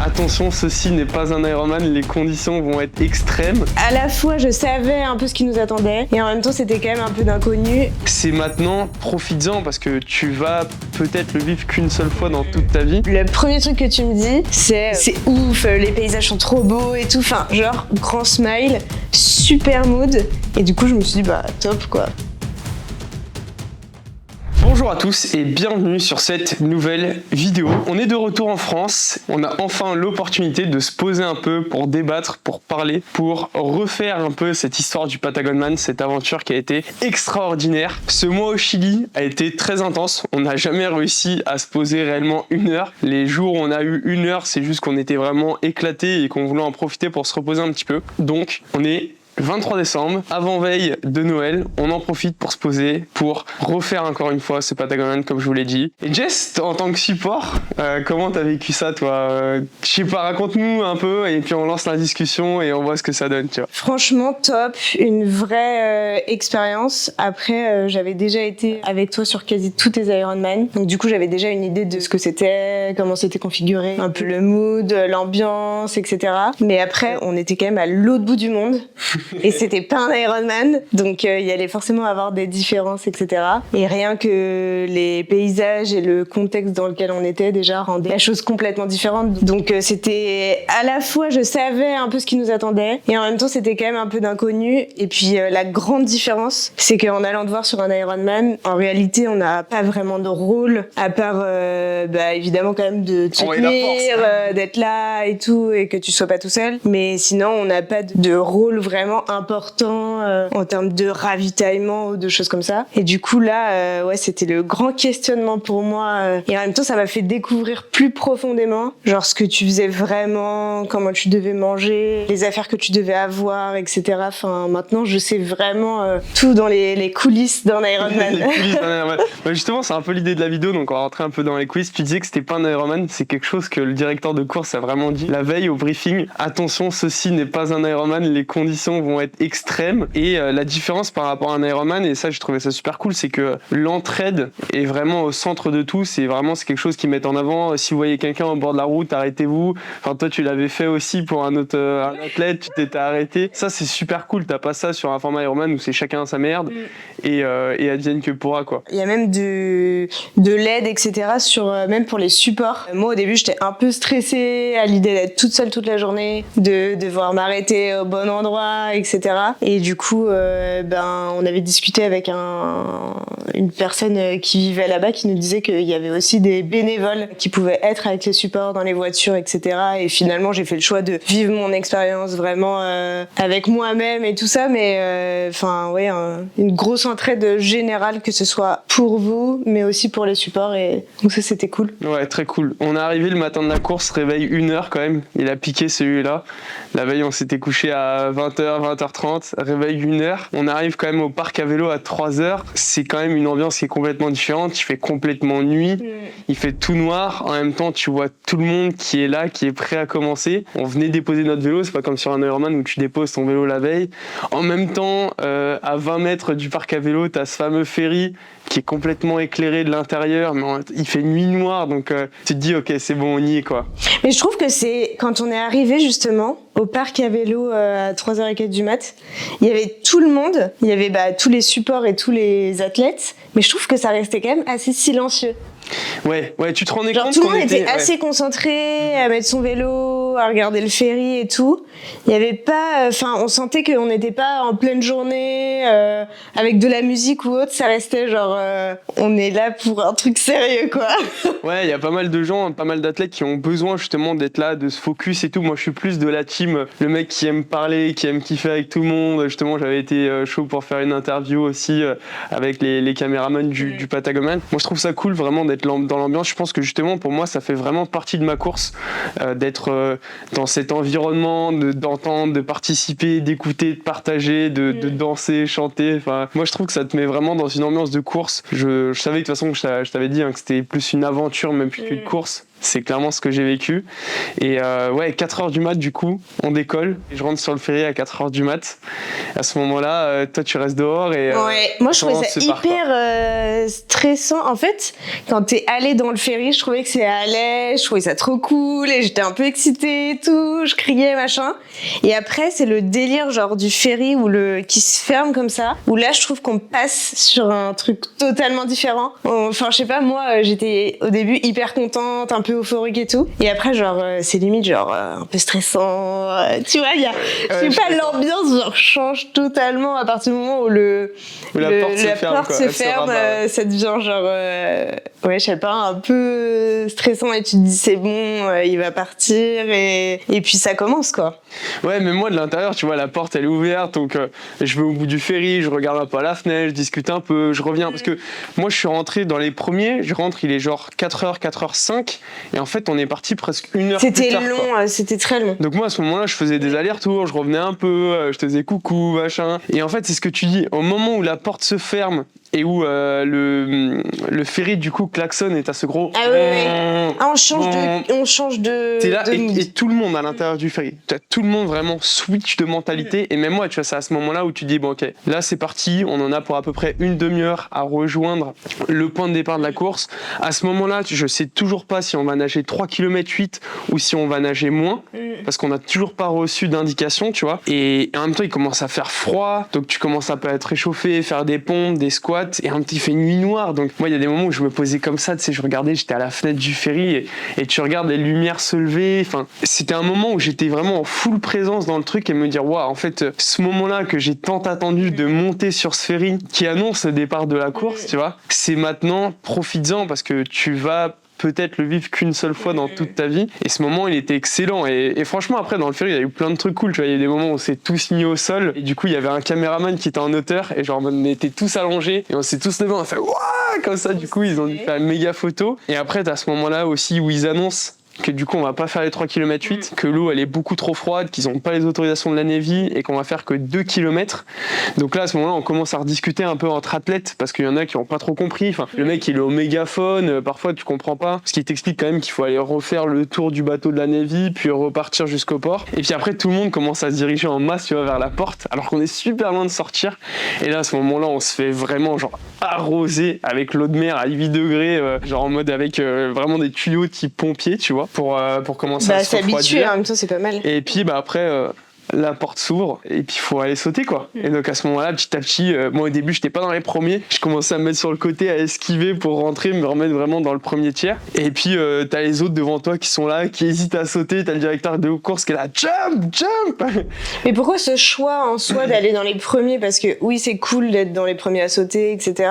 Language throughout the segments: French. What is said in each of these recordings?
Attention, ceci n'est pas un Ironman, les conditions vont être extrêmes. À la fois, je savais un peu ce qui nous attendait et en même temps, c'était quand même un peu d'inconnu. C'est maintenant, profites-en parce que tu vas peut-être le vivre qu'une seule fois dans toute ta vie. Le premier truc que tu me dis, c'est ouf, les paysages sont trop beaux et tout. Enfin, genre, grand smile, super mood. Et du coup, je me suis dit, bah, top quoi. Bonjour à tous et bienvenue sur cette nouvelle vidéo. On est de retour en France, on a enfin l'opportunité de se poser un peu pour débattre, pour parler, pour refaire un peu cette histoire du Patagonman, cette aventure qui a été extraordinaire. Ce mois au Chili a été très intense, on n'a jamais réussi à se poser réellement une heure. Les jours où on a eu une heure, c'est juste qu'on était vraiment éclatés et qu'on voulait en profiter pour se reposer un petit peu. Donc on est 23 décembre, avant-veille de Noël, on en profite pour se poser, pour refaire encore une fois ce Patagonman comme je vous l'ai dit. Et Jess, en tant que support, comment t'as vécu ça toi? Je sais pas, raconte-nous un peu et puis on lance la discussion et on voit ce que ça donne, tu vois. Franchement, top, une vraie expérience. Après, j'avais déjà été avec toi sur quasi tous tes Ironman, donc du coup j'avais déjà une idée de ce que c'était, comment c'était configuré, un peu le mood, l'ambiance, etc. Mais après, on était quand même à l'autre bout du monde. Et c'était pas un Ironman, donc il y allait forcément avoir des différences, etc. Et rien que les paysages et le contexte dans lequel on était déjà rendaient la chose complètement différente. Donc c'était à la fois, je savais un peu ce qui nous attendait, et en même temps c'était quand même un peu d'inconnu. Et puis la grande différence, c'est qu'en allant te voir sur un Ironman, en réalité on n'a pas vraiment de rôle, à part évidemment quand même de te soutenir, d'être là et tout, et que tu sois pas tout seul. Mais sinon on n'a pas de rôle vraiment important en termes de ravitaillement ou de choses comme ça. Et du coup là, c'était le grand questionnement pour moi. Et en même temps, ça m'a fait découvrir plus profondément, genre ce que tu faisais vraiment, comment tu devais manger, les affaires que tu devais avoir, etc. Enfin, maintenant, je sais vraiment tout dans les coulisses d'un Ironman. Les coulisses d'un Ironman. Bah justement, c'est un peu l'idée de la vidéo, donc on va rentrer un peu dans les quiz. Tu disais que c'était pas un Ironman, c'est quelque chose que le directeur de course a vraiment dit la veille au briefing. Attention, ceci n'est pas un Ironman, les conditions vont être extrêmes. Et la différence par rapport à un Ironman, et ça je trouvais ça super cool, c'est que l'entraide est vraiment au centre de tout. C'est quelque chose qu'ils mettent en avant. Si vous voyez quelqu'un au bord de la route, arrêtez-vous. Enfin, toi tu l'avais fait aussi pour un autre un athlète, tu t'étais arrêté. Ça c'est super cool, t'as pas ça sur un format Ironman où c'est chacun sa merde et advienne que pourra quoi. Il y a même de l'aide, etc. Même pour les supports. Moi au début j'étais un peu stressée à l'idée d'être toute seule toute la journée, de devoir m'arrêter au bon endroit, etc. Et du coup, on avait discuté avec une personne qui vivait là-bas qui nous disait qu'il y avait aussi des bénévoles qui pouvaient être avec les supports dans les voitures, etc. Et finalement, j'ai fait le choix de vivre mon expérience vraiment avec moi-même et tout ça, mais une grosse entraide générale, que ce soit pour vous, mais aussi pour les supports. Et donc ça, c'était cool. Ouais, très cool. On est arrivé le matin de la course, réveil 1h quand même. Il a piqué celui-là. La veille, on s'était couché à 20h, 20h30, réveil 1h. On arrive quand même au parc à vélo à 3h. C'est quand même une ambiance qui est complètement différente. Il fait complètement nuit. Il fait tout noir. En même temps, tu vois tout le monde qui est là, qui est prêt à commencer. On venait déposer notre vélo. C'est pas comme sur un Ironman où tu déposes ton vélo la veille. En même temps, à 20 mètres du parc à vélo, t'as ce fameux ferry qui est complètement éclairé de l'intérieur, mais il fait nuit noire, donc tu te dis ok, c'est bon, on y est quoi. Mais je trouve que c'est quand on est arrivé justement au parc à vélo à 3h15 du mat, il y avait tout le monde, il y avait tous les supports et tous les athlètes, mais je trouve que ça restait quand même assez silencieux. Ouais, tu te rendais genre, compte tout le monde était assez concentré à mettre son vélo, à regarder le ferry et tout. Il y avait pas, on sentait qu'on n'était pas en pleine journée avec de la musique ou autre. Ça restait genre, on est là pour un truc sérieux quoi. Ouais, il y a pas mal de gens, pas mal d'athlètes qui ont besoin justement d'être là, de se focus et tout. Moi, je suis plus de la team, le mec qui aime parler, qui aime kiffer avec tout le monde. Justement, j'avais été chaud pour faire une interview aussi avec les caméramans du Patagonman. Moi, je trouve ça cool vraiment d'être dans l'ambiance. Je pense que justement pour moi ça fait vraiment partie de ma course d'être dans cet environnement, d'entendre, de participer, d'écouter, de partager, de danser, chanter. Enfin, moi je trouve que ça te met vraiment dans une ambiance de course. Je savais de toute façon que je t'avais dit que c'était plus une aventure même plus qu'une course. C'est clairement ce que j'ai vécu. Et 4h du mat, du coup, on décolle. Et je rentre sur le ferry à 4h du mat. À ce moment-là, toi, tu restes dehors. Et, moi, je trouvais ça hyper stressant. En fait, quand t'es allé dans le ferry, je trouvais que ça allait. Je trouvais ça trop cool. Et j'étais un peu excitée et tout. Je criais, machin. Et après, c'est le délire genre du ferry qui se ferme comme ça. Où là, je trouve qu'on passe sur un truc totalement différent. Enfin, je sais pas, moi, j'étais au début hyper contente, un peu euphorique et tout, et après genre c'est limite genre un peu stressant, tu vois, il y a je sais pas, l'ambiance genre change totalement à partir du moment où la porte se ferme, ça devient genre je sais pas, un peu stressant, et tu te dis c'est bon, il va partir, et puis ça commence quoi. Ouais, mais moi de l'intérieur, tu vois, la porte elle est ouverte, donc je vais au bout du ferry, je regarde un peu à la fenêtre, je discute un peu, je reviens, parce que moi je suis rentré dans les premiers, je rentre, il est genre 4h, 4h05, et en fait on est parti presque 1 heure plus tard. C'était long, c'était très long. Donc moi à ce moment-là je faisais des allers-retours, je revenais un peu, je te disais coucou, machin, et en fait c'est ce que tu dis, au moment où la porte se ferme et où le ferry du coup klaxonne et t'as ce gros on change de t'es là et tout le monde à l'intérieur du ferry, tout le monde vraiment switch de mentalité, et même moi tu vois, c'est à ce moment là où tu dis bon ok, là c'est parti, on en a pour à peu près une demi-heure à rejoindre le point de départ de la course. À ce moment là je sais toujours pas si on va nager 3 km 8 ou si on va nager moins, parce qu'on a toujours pas reçu d'indication, tu vois, et en même temps il commence à faire froid, donc tu commences à pas être réchauffé, faire des pompes, des squats, et en même temps il fait nuit noire, donc moi il y a des moments où je me posais comme ça, tu sais, je regardais, j'étais à la fenêtre du ferry et tu regardes les lumières se lever, enfin c'était un moment où j'étais vraiment en full présence dans le truc, et me dire waouh, en fait ce moment là que j'ai tant attendu de monter sur ce ferry qui annonce le départ de la course, tu vois, c'est maintenant, profites-en, parce que tu vas peut-être le vivre qu'une seule fois dans toute ta vie, et ce moment il était excellent, et franchement après dans le ferry il y a eu plein de trucs cool, tu vois, il y a eu des moments où on s'est tous mis au sol, et du coup il y avait un caméraman qui était en hauteur, et genre on était tous allongés et on s'est tous levés, on a fait waouh comme ça, du coup ils ont dû faire une méga photo. Et après t'as ce moment là aussi où ils annoncent que du coup on va pas faire les 3 km 8, que l'eau elle est beaucoup trop froide, qu'ils ont pas les autorisations de la Navy, et qu'on va faire que 2 km. Donc là à ce moment là on commence à rediscuter un peu entre athlètes, parce qu'il y en a qui ont pas trop compris, enfin le mec il est au mégaphone, parfois tu comprends pas, parce qu'il t'explique quand même qu'il faut aller refaire le tour du bateau de la Navy puis repartir jusqu'au port, et puis après tout le monde commence à se diriger en masse, tu vois, vers la porte, alors qu'on est super loin de sortir, et là à ce moment là on se fait vraiment genre arroser avec l'eau de mer à 8 degrés, genre en mode avec vraiment des tuyaux type pompier, tu vois, pour commencer à se refroidir. S'habituer, en même temps c'est pas mal. Et puis après la porte s'ouvre et puis il faut aller sauter quoi. Et donc à ce moment-là, petit à petit, moi au début j'étais pas dans les premiers, je commençais à me mettre sur le côté, à esquiver pour rentrer, me remettre vraiment dans le premier tiers. Et puis t'as les autres devant toi qui sont là, qui hésitent à sauter, t'as le directeur de course qui est là, jump. Mais pourquoi ce choix en soi d'aller dans les premiers? Parce que oui, c'est cool d'être dans les premiers à sauter, etc.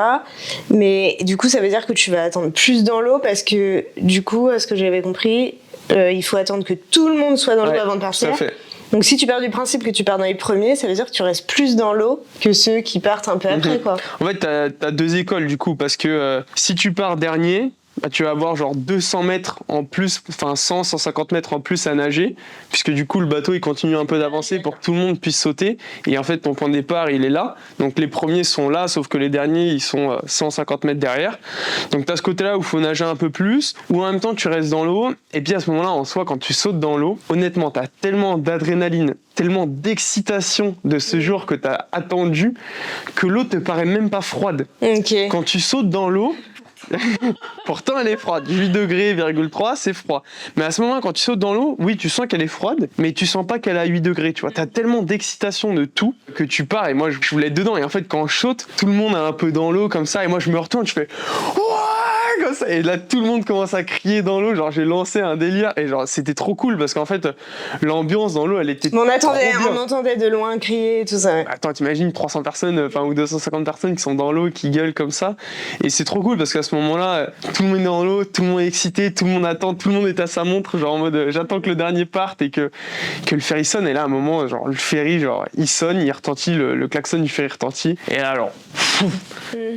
Mais du coup ça veut dire que tu vas attendre plus dans l'eau, parce que du coup, à ce que j'avais compris, il faut attendre que tout le monde soit dans l'eau avant de partir. Tout à fait. Donc si tu pars du principe que tu pars dans les premiers, ça veut dire que tu restes plus dans l'eau que ceux qui partent un peu après, quoi. En fait, t'as deux écoles du coup, parce que si tu pars dernier, bah, tu vas avoir genre 200 mètres en plus, enfin 100, 150 mètres en plus à nager, puisque du coup le bateau il continue un peu d'avancer pour que tout le monde puisse sauter, et en fait ton point de départ il est là, donc les premiers sont là, sauf que les derniers ils sont 150 mètres derrière, donc t'as ce côté là où il faut nager un peu plus, ou en même temps tu restes dans l'eau, et puis à ce moment là en soi quand tu sautes dans l'eau, honnêtement t'as tellement d'adrénaline, tellement d'excitation de ce jour que t'as attendu, que l'eau te paraît même pas froide. Okay. Quand tu sautes dans l'eau, pourtant elle est froide, 8 degrés, 3, c'est froid. Mais à ce moment-là, quand tu sautes dans l'eau, oui, tu sens qu'elle est froide, mais tu sens pas qu'elle est à 8 degrés, tu vois. T'as tellement d'excitation de tout que tu pars, et moi je voulais être dedans, et en fait quand je saute, tout le monde est un peu dans l'eau comme ça, et moi je me retourne, je fais ouais, comme ça, et là tout le monde commence à crier dans l'eau, genre j'ai lancé un délire, et genre c'était trop cool, parce qu'en fait l'ambiance dans l'eau elle était on entendait de loin crier, tout ça. Attends, t'imagines 300 personnes, enfin ou 250 personnes qui sont dans l'eau, qui gueulent comme ça, et c'est trop cool parce qu'à ce moment-là, tout le monde est dans l'eau, tout le monde est excité, tout le monde attend, tout le monde est à sa montre, genre en mode j'attends que le dernier parte et que le ferry sonne, et là à un moment, genre le ferry, genre il sonne, il retentit, le klaxon du ferry retentit, et là alors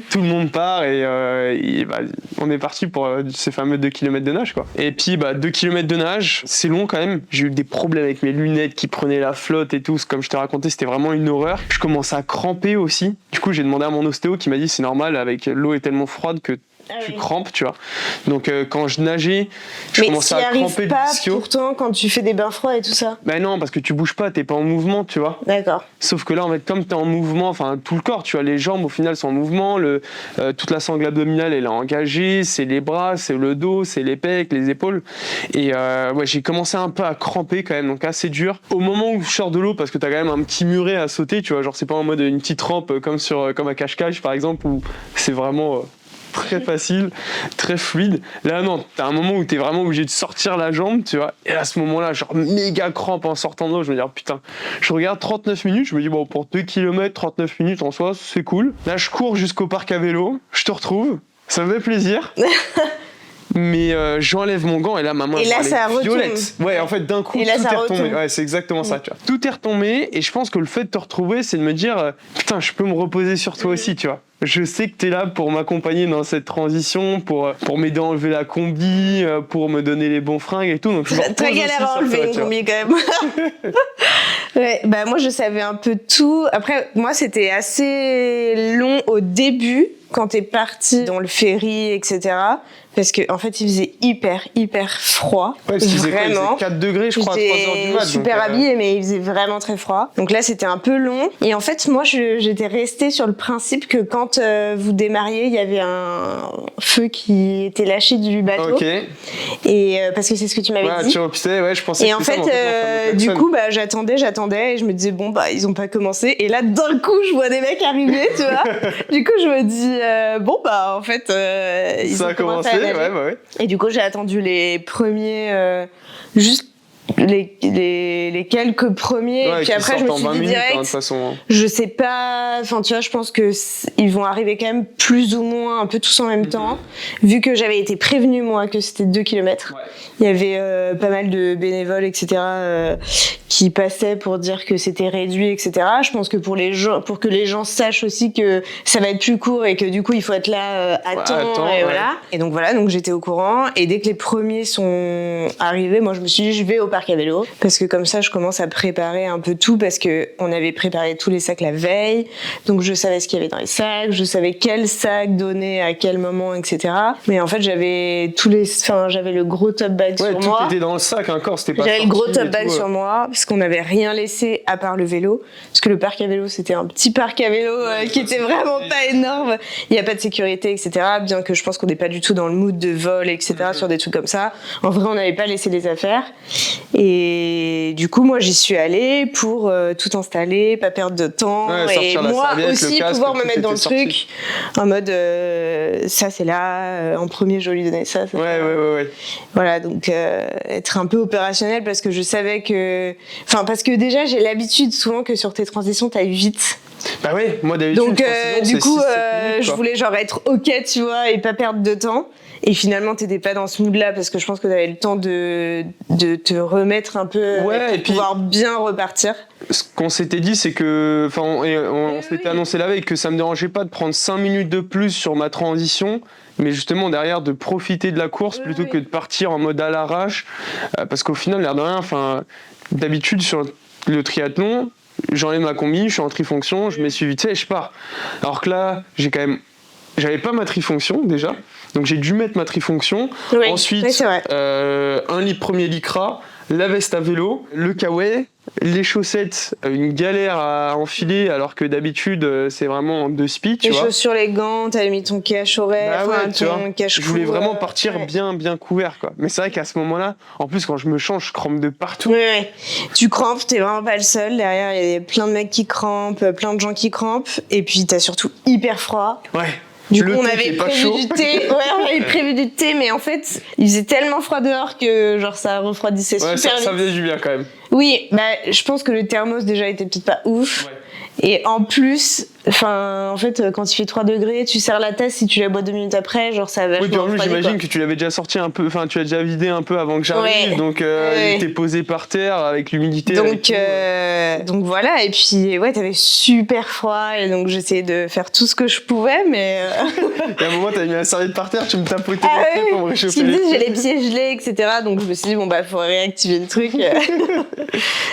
tout le monde part, et bah, on est parti pour ces fameux 2 km de nage quoi. Et puis bah 2 km de nage, c'est long quand même, j'ai eu des problèmes avec mes lunettes qui prenaient la flotte et tout, comme je t'ai raconté, c'était vraiment une horreur. Je commençais à cramper aussi, du coup j'ai demandé à mon ostéo qui m'a dit c'est normal, avec l'eau est tellement froide que tu crampes, tu vois. Donc quand je nageais, je commençais à cramper pas, le ischio. Pourtant, quand tu fais des bains froids et tout ça. Ben non, parce que tu bouges pas, t'es pas en mouvement, tu vois. D'accord. Sauf que là, en fait, comme t'es en mouvement, enfin tout le corps, tu vois, les jambes au final sont en mouvement, toute la sangle abdominale elle est engagée, c'est les bras, c'est le dos, c'est les pecs, les épaules. Et ouais, j'ai commencé un peu à cramper quand même, donc assez dur. Au moment où je sors de l'eau, parce que t'as quand même un petit muret à sauter, tu vois, genre c'est pas en mode une petite rampe comme à cache-cache par exemple, où c'est vraiment très facile, très fluide. Là non, t'as un moment où t'es vraiment obligé de sortir la jambe, tu vois, et à ce moment-là, genre méga crampe en sortant de l'eau, je me dis putain, je regarde 39 minutes, je me dis bon, pour 2 km, 39 minutes en soi, c'est cool. Là je cours jusqu'au parc à vélo, je te retrouve, ça me fait plaisir. Mais j'enlève mon gant et là ma main est violette. Ouais, en fait d'un coup tout est retombé. Ouais, c'est exactement ça, tu vois. Tout est retombé et je pense que le fait de te retrouver, c'est de me dire putain, je peux me reposer sur toi aussi, tu vois. Je sais que t'es là pour m'accompagner dans cette transition, pour m'aider à enlever la combi, pour me donner les bons fringues et tout. Donc je me repose très galère à enlever une combi quand même. Ouais, bah moi je savais un peu tout. Après moi c'était assez long au début quand t'es parti dans le ferry, etc. Parce que en fait il faisait hyper froid. Ouais, parce qu'il faisait quoi, il faisait 4 degrés je crois à 3h du mat. Super habillée mais il faisait vraiment très froid. Donc là c'était un peu long. Et en fait moi j'étais restée sur le principe que quand vous démarriez il y avait un feu qui était lâché du bateau. Ok. Et parce que c'est ce que tu m'avais dit. Tu repistais, ouais, je pensais. Et en fait, du coup, bah, j'attendais, et je me disais bon bah ils ont pas commencé. Et là, d'un coup, je vois des mecs arriver, tu vois. Du coup, je me dis bon bah en fait, ils ça ont a commencé, ouais. Et du coup, j'ai attendu les premiers, juste les quelques premiers. Ouais, et puis après, je me suis dit direct, de toute façon. je sais pas. Enfin, tu vois, je pense que ils vont arriver quand même plus ou moins un peu tous en même temps, vu que j'avais été prévenue moi que c'était 2 km. Ouais. Il y avait pas mal de bénévoles, etc. Qui passaient pour dire que c'était réduit, etc. Je pense que pour que les gens sachent aussi que ça va être plus court et que du coup il faut être là à temps. Et voilà. Et donc voilà, donc j'étais au courant. Et dès que les premiers sont arrivés, moi je me suis dit je vais au parc à vélo parce que comme ça je commence à préparer un peu tout parce que on avait préparé tous les sacs la veille, donc je savais ce qu'il y avait dans les sacs, je savais quel sac donner à quel moment, etc. Mais en fait j'avais le gros top bag sur moi. Ouais, tout était dans le sac encore, c'était pas. J'avais le gros top bag sur moi parce qu'on n'avait rien laissé à part le vélo, parce que le parc à vélo c'était un petit parc à vélo qui était vraiment pas énorme. Il y a pas de sécurité, etc. Bien que je pense qu'on n'est pas du tout dans le mood de vol, etc. Sur des trucs comme ça. En vrai, on n'avait pas laissé les affaires. Et du coup, moi, j'y suis allée pour tout installer, pas perdre de temps, et moi aussi pouvoir me mettre dans le truc en mode ça c'est là, en premier je vais lui donner ça. Ouais. Voilà, donc être un peu opérationnel parce que je savais que, enfin parce que déjà j'ai l'habitude souvent que sur tes transitions t'ailles vite. Bah ouais, moi d'habitude. Donc du coup, je voulais genre être ok, tu vois, et pas perdre de temps. Et finalement, t'étais pas dans ce mood-là parce que je pense que t'avais le temps de te remettre un peu, et puis pouvoir bien repartir. Ce qu'on s'était dit, c'est que, enfin, on s'était annoncé la veille que ça me dérangeait pas de prendre 5 minutes de plus sur ma transition, mais justement derrière de profiter de la course plutôt que de partir en mode à l'arrache, parce qu'au final, l'air de rien, enfin, d'habitude sur le triathlon, j'enlève ma combi, je suis en trifonction, je m'essuie vite fait et je pars. Alors que là, j'avais pas ma trifonction déjà, donc j'ai dû mettre ma trifonction. Oui, ensuite, premier lycra, la veste à vélo, le kawaii, les chaussettes, une galère à enfiler alors que d'habitude c'est vraiment en 2 speed. Les chaussures, les gants, t'avais mis ton cache horaire, ton cache. Je voulais vraiment partir bien couvert quoi. Mais c'est vrai qu'à ce moment-là, en plus quand je me change, je crampe de partout. Oui. Tu crampes, t'es vraiment pas le seul. Derrière, il y a plein de mecs qui crampent, plein de gens qui crampent, et puis t'as surtout hyper froid. Ouais. Du coup, on avait prévu du thé. Ouais, on avait prévu du thé, mais en fait, il faisait tellement froid dehors que genre ça refroidissait super vite. Ça faisait du bien quand même. Oui, bah je pense que le thermos déjà était peut-être pas ouf. Ouais. Et en plus, en fait, quand il fait 3 degrés, tu serres la tasse, si tu la bois 2 minutes après, genre ça va vachement. Oui, puis en plus, j'imagine que tu l'avais déjà sorti un peu, enfin, tu l'as déjà vidé un peu avant que j'arrive, donc il était posé par terre avec l'humidité. Donc voilà, et puis ouais, t'avais super froid, et donc j'essayais de faire tout ce que je pouvais, mais. Et à un moment, t'avais mis la serviette par terre, tu me tapotais les pieds pour me réchauffer les pieds. J'ai les pieds gelés, etc. Donc je me suis dit, bon, bah, faut réactiver le truc.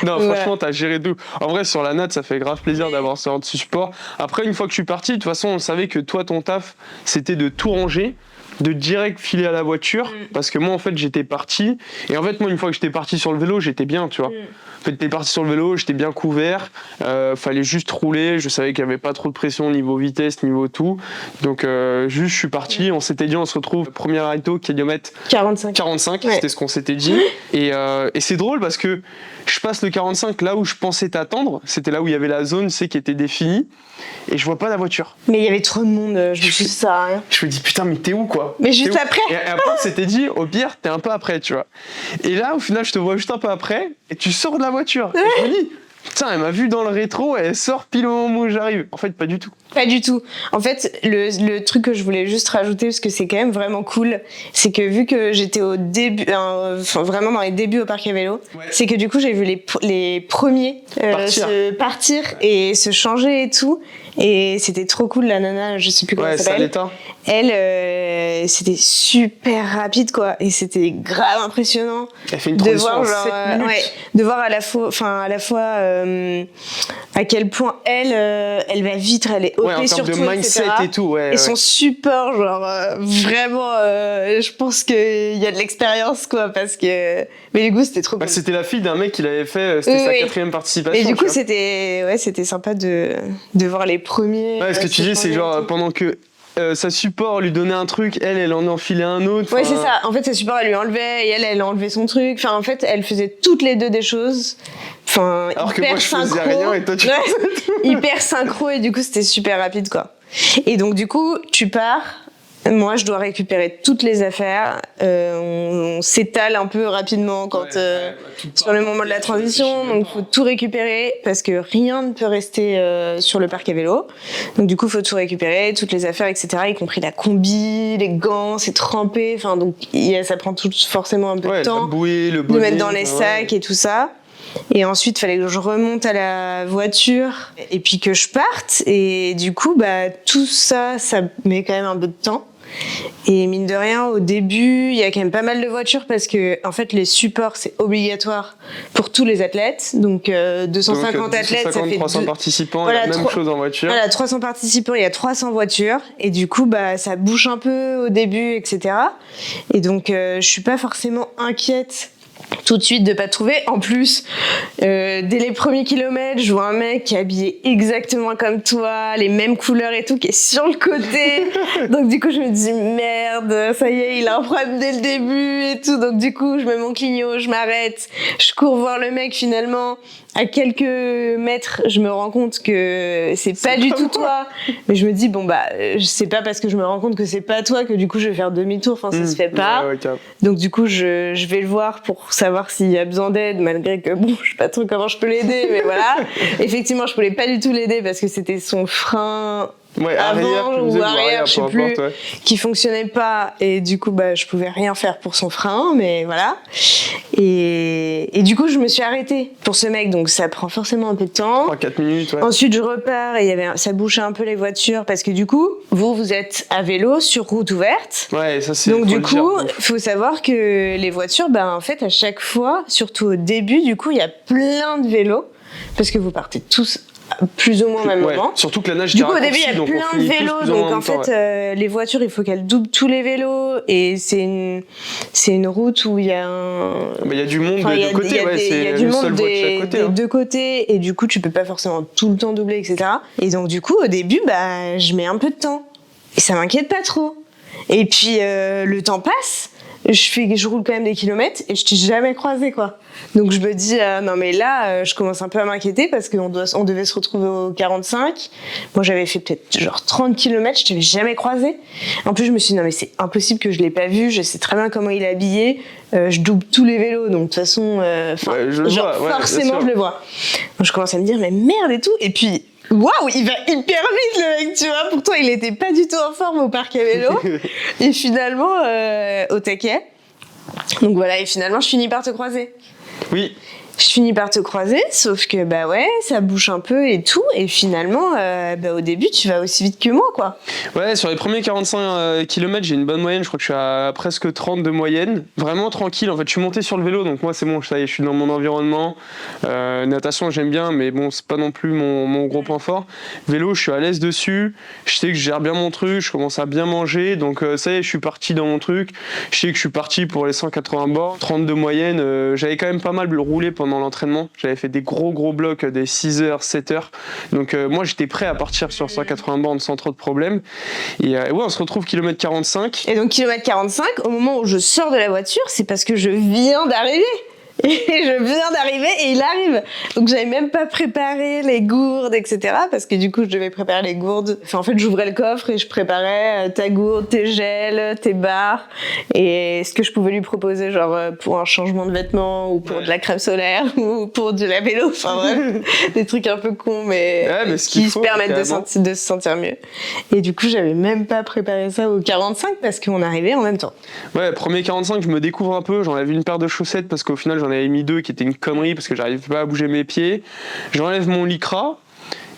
Non, franchement, t'as géré tout. En vrai, sur la natte, ça fait grave plaisir d'avoir ce support. Après, une fois que je suis parti, de toute façon, on savait que toi, ton taf, c'était de tout ranger, de direct filer à la voiture, parce que moi, en fait, j'étais parti. Et en fait, moi, une fois que j'étais parti sur le vélo, j'étais bien, tu vois. En fait, j'étais parti sur le vélo, j'étais bien couvert, fallait juste rouler, je savais qu'il n'y avait pas trop de pression niveau vitesse, niveau tout. Donc, juste, je suis parti, on s'était dit, on se retrouve, premier arrêto, kilomètre 45, c'était ce qu'on s'était dit. Et c'est drôle parce que je passe le 45 là où je pensais t'attendre, c'était là où il y avait la zone, qui était définie, et je vois pas la voiture. Mais il y avait trop de monde, je me suis dit, ça sert à rien. Je me dis, putain, mais t'es où, quoi? Mais juste après. Et après, on s'était dit, au pire, t'es un peu après, tu vois. Et là, au final, je te vois juste un peu après, et tu sors de la voiture. Et je me dis, putain, elle m'a vu dans le rétro, et elle sort pile au moment où j'arrive. En fait, pas du tout. Pas du tout. En fait, le truc que je voulais juste rajouter, parce que c'est quand même vraiment cool, c'est que vu que j'étais au début, vraiment dans les débuts au parc à vélo, c'est que du coup j'ai vu les premiers se partir et se changer et tout. Et c'était trop cool, la nana, je sais plus comment elle s'appelle. Elle, c'était super rapide, quoi. Et c'était grave impressionnant. Elle fait une transition en 7 minutes. De voir à la fois à quel point elle va vite, elle est OP en sur termes tout, de mindset etc. et tout, et son support, genre, vraiment, je pense qu'il y a de l'expérience, quoi, parce que... Mais du coup, c'était trop cool. C'était la fille d'un mec qui l'avait fait, c'était sa 4e participation. Et du coup, c'était sympa de voir les premiers. Ouais, ce que tu dis, c'est genre, pendant que sa support lui donnait un truc, elle en enfilait un autre. Ouais, c'est ça. En fait, sa support, elle lui enlevait, et elle enlevait son truc. Enfin, en fait, elle faisait toutes les deux des choses. Enfin, alors que moi, je faisais rien et toi, tu faisais tout. Hyper synchro, et du coup, c'était super rapide, quoi. Et donc, du coup, tu pars. Moi, je dois récupérer toutes les affaires. On s'étale un peu rapidement quand sur le moment de la transition, donc faut tout récupérer parce que rien ne peut rester sur le parc à vélo. Donc du coup, faut tout récupérer, toutes les affaires, etc., y compris la combi, les gants, c'est trempé. Enfin, donc ça prend forcément un peu de temps. La bouée, le bonnet, de mettre dans les sacs et tout ça. Et ensuite, il fallait que je remonte à la voiture et puis que je parte. Et du coup, tout ça, ça met quand même un peu de temps. Et mine de rien, au début, il y a quand même pas mal de voitures parce que, en fait, les supports, c'est obligatoire pour tous les athlètes. Donc, 250 athlètes, ça fait 300 participants, voilà, la même chose en voiture. Voilà, 300 participants, il y a 300 voitures. Et du coup, ça bouge un peu au début, etc. Et donc, je suis pas forcément inquiète tout de suite de pas trouver. En plus, dès les premiers kilomètres, je vois un mec qui est habillé exactement comme toi, les mêmes couleurs et tout, qui est sur le côté. Donc du coup, je me dis merde, ça y est, il a un problème dès le début et tout. Donc du coup, je mets mon clignot, je m'arrête, je cours voir le mec finalement. À quelques mètres, je me rends compte que c'est pas du tout toi. Mais je me dis, c'est pas parce que je me rends compte que c'est pas toi que du coup je vais faire demi-tour. Enfin, ça se fait pas. Donc du coup, je vais le voir pour savoir s'il y a besoin d'aide, malgré que je sais pas trop comment je peux l'aider, mais voilà. Effectivement, je pouvais pas du tout l'aider parce que c'était son frein. Arrière, je sais plus, qui fonctionnait pas, et du coup je pouvais rien faire pour son frein, mais voilà. Et du coup je me suis arrêtée pour ce mec, donc ça prend forcément un peu de temps. 3-4 minutes, ouais. Ensuite je repars et ça bouchait un peu les voitures parce que du coup vous êtes à vélo sur route ouverte. Ouais, ça c'est. Donc du coup faut savoir que les voitures, en fait à chaque fois, surtout au début, du coup il y a plein de vélos parce que vous partez tous plus ou moins au même moment. Surtout que la nage, du coup, au début, il y a plein de vélos, donc en fait, les voitures, il faut qu'elles doublent tous les vélos, et c'est une route où il y a il y a du monde des deux côtés, il y a du monde des deux côtés, et du coup, tu peux pas forcément tout le temps doubler, etc. Et donc, du coup, au début, je mets un peu de temps. Et ça m'inquiète pas trop. Et puis, le temps passe. Je roule quand même des kilomètres et je t'ai jamais croisé, quoi. Donc je me dis non mais là je commence un peu à m'inquiéter parce qu'on devait se retrouver au 45. Moi j'avais fait peut-être genre 30 km, je t'avais jamais croisé. En plus je me suis dit non mais c'est impossible que je l'ai pas vu, je sais très bien comment il est habillé, je double tous les vélos donc de toute façon forcément je le vois. Donc je commence à me dire mais merde et tout, et puis waouh, il va hyper vite le mec, tu vois. Pourtant, il était pas du tout en forme au parc à vélo. Et finalement, au taquet. Donc voilà, et finalement, je finis par te croiser. Oui. Je finis par te croiser, sauf que bah ouais, ça bouge un peu et tout, et finalement, au début, tu vas aussi vite que moi, quoi. Ouais, sur les premiers 45 km, j'ai une bonne moyenne. Je crois que je suis à presque 30 de moyenne. Vraiment tranquille. En fait, je suis monté sur le vélo, donc moi, c'est bon. Ça y est, je suis dans mon environnement. Natation, j'aime bien, mais bon, c'est pas non plus mon gros point fort. Vélo, je suis à l'aise dessus. Je sais que je gère bien mon truc. Je commence à bien manger. Donc, ça y est, je suis parti dans mon truc. Je sais que je suis parti pour les 180 bords. 30 de moyenne. J'avais quand même pas mal roulé pendant l'entraînement. J'avais fait des gros blocs, des 6 heures, 7 heures. Donc, moi, j'étais prêt à partir sur 180 bornes sans trop de problèmes. Et ouais, on se retrouve kilomètre 45. Et donc, kilomètre 45, au moment où je sors de la voiture, c'est parce que je viens d'arriver. Et je viens d'arriver et il arrive. Donc j'avais même pas préparé les gourdes, etc. Parce que du coup, je devais préparer les gourdes. Enfin, en fait, j'ouvrais le coffre et je préparais ta gourde, tes gels, tes barres et ce que je pouvais lui proposer, genre pour un changement de vêtements ou pour de la crème solaire ou pour de la vélo. Enfin bref, des trucs un peu cons, mais qui permettent de se sentir mieux. Et du coup, j'avais même pas préparé ça au 45 parce qu'on arrivait en même temps. Ouais, premier 45, je me découvre un peu. J'enlève une paire de chaussettes parce qu'au final, j'en avais mis 2 qui étaient une connerie parce que j'arrivais pas à bouger mes pieds. J'enlève mon lycra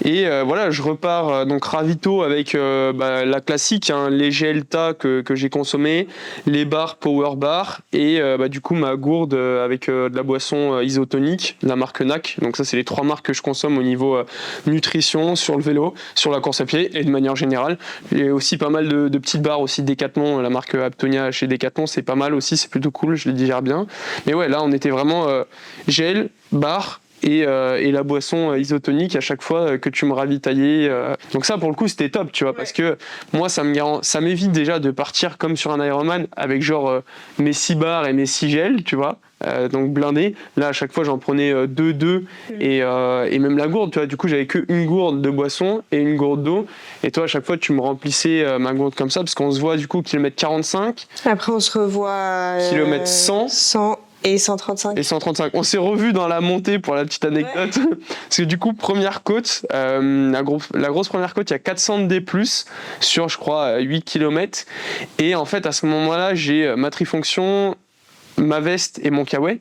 et voilà, je repars donc ravito avec la classique, hein, les GLTA que j'ai consommé, les barres Power Bar et du coup ma gourde avec de la boisson isotonique, la marque NAC. Donc ça, c'est les 3 marques que je consomme au niveau nutrition sur le vélo, sur la course à pied et de manière générale. J'ai aussi pas mal de petites barres aussi Decathlon, la marque Aptonia chez Decathlon, c'est pas mal aussi, c'est plutôt cool, je les digère bien. Mais ouais, là on était vraiment gel, barre et la boisson isotonique à chaque fois que tu me ravitaillais. Donc ça, pour le coup, c'était top, tu vois, parce que moi, ça m'évite déjà de partir comme sur un Ironman avec genre mes 6 barres et mes 6 gels, tu vois. Donc blindé, là à chaque fois j'en prenais 2 et même la gourde, tu vois, du coup j'avais qu'une gourde de boisson et une gourde d'eau et toi à chaque fois tu me remplissais ma gourde comme ça parce qu'on se voit du coup kilomètre 45, après on se revoit kilomètre 100 et 135. Et 135. On s'est revus dans la montée pour la petite anecdote. Ouais. Parce que du coup, première côte, la grosse première côte, il y a 400 D+, sur je crois 8 km. Et en fait, à ce moment-là, j'ai ma trifonction, ma veste et mon kawaii. Ouais.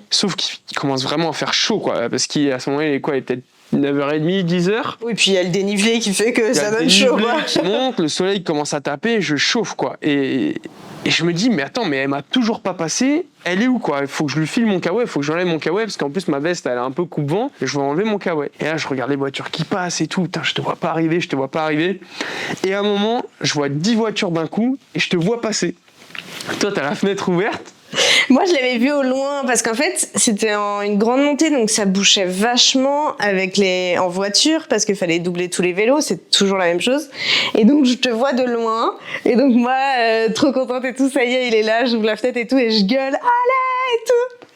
Sauf qu'il commence vraiment à faire chaud, quoi. Parce qu'à ce moment-là, il est peut-être 9h30, 10h. Oui, puis il y a le dénivelé qui fait que ça donne chaud, quoi. Qui monte, le soleil commence à taper, je chauffe, quoi. Et je me dis, mais attends, mais elle m'a toujours pas passé, elle est où, quoi? Il faut que je lui file mon kawaii, il faut que j'enlève mon kawaii, parce qu'en plus ma veste, elle est un peu coupe-vent, et je vais enlever mon kawaii. Et là, je regarde les voitures qui passent et tout, putain, je te vois pas arriver. Et à un moment, je vois 10 voitures d'un coup, et je te vois passer. Toi, t'as la fenêtre ouverte. Moi, je l'avais vu au loin parce qu'en fait, c'était une grande montée, donc ça bouchait vachement en voiture parce qu'il fallait doubler tous les vélos, c'est toujours la même chose. Et donc, je te vois de loin. Et donc, moi, trop contente et tout, ça y est, il est là, j'ouvre la fenêtre et tout, et je gueule, allez, et tout.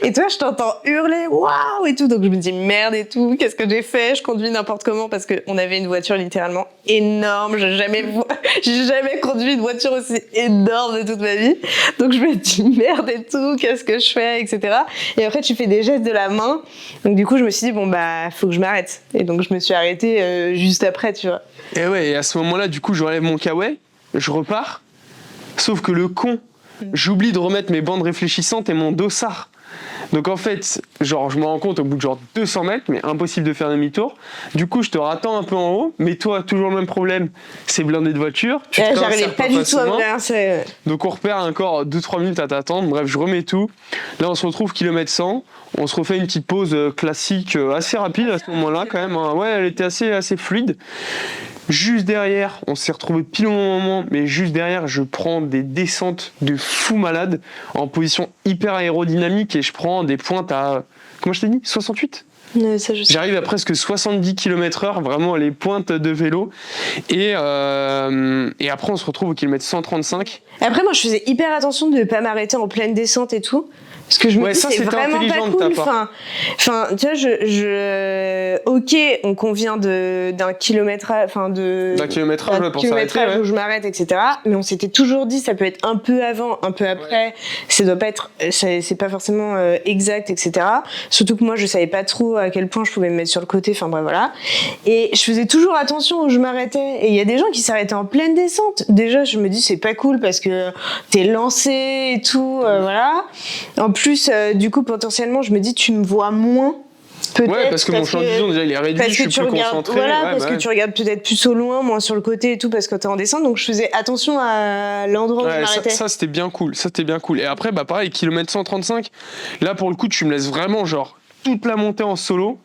Et toi, je t'entends hurler, waouh et tout. Donc je me dis merde et tout. Qu'est-ce que j'ai fait? Je conduis n'importe comment parce qu'on avait une voiture littéralement énorme. J'ai jamais conduit une voiture aussi énorme de toute ma vie. Donc je me dis merde et tout. Qu'est-ce que je fais, etc. Et après tu fais des gestes de la main. Donc du coup je me suis dit bon bah faut que je m'arrête. Et donc je me suis arrêtée juste après, tu vois. Et ouais. Et à ce moment-là, du coup, je relève mon kawaii, je repars. Sauf que le con. J'oublie de remettre mes bandes réfléchissantes et mon dossard. Donc en fait, genre je me rends compte au bout de genre 200 mètres, mais impossible de faire demi-tour. Du coup, je te rattends un peu en haut, mais toi, toujours le même problème, c'est blindé de voiture. J'arrivais pas du tout à me relancer. Donc on repère encore 2-3 minutes à t'attendre. Bref, je remets tout. Là, on se retrouve kilomètre 100. On se refait une petite pause classique assez rapide à ce moment-là quand même. Ouais, elle était assez fluide. Juste derrière, on s'est retrouvé pile au moment, mais juste derrière, je prends des descentes de fou malade en position hyper aérodynamique et je prends des pointes à, comment je t'ai dit, 68 ? J'arrive à presque 70 km/h, vraiment les pointes de vélo. Et après, on se retrouve au kilomètre 135. Après, moi, je faisais hyper attention de ne pas m'arrêter en pleine descente et tout. Parce que je me dis, c'est vraiment pas cool. Enfin, tu vois, ok, on convient d'un kilométrage, d'un kilométrage où je m'arrête, etc. Mais on s'était toujours dit, ça peut être un peu avant, un peu après. Ouais. Ça doit pas être, c'est pas forcément exact, etc. Surtout que moi, je savais pas trop à quel point je pouvais me mettre sur le côté. Enfin, bref, voilà. Et je faisais toujours attention où je m'arrêtais. Et il y a des gens qui s'arrêtaient en pleine descente. Déjà, je me dis, c'est pas cool parce que t'es lancé et tout, voilà. En plus, plus, du coup, potentiellement, je me dis, tu me vois moins. Peut-être, ouais, parce que mon champ de vision déjà il est réduit, je suis plus concentré. Voilà, parce que tu regardes peut-être plus au loin, moins sur le côté et tout, parce que t'es en descente, donc je faisais attention à l'endroit où je m'arrêtais. Ça c'était bien cool, Et après, bah pareil, kilomètre 135, là pour le coup, tu me laisses vraiment genre toute la montée en solo.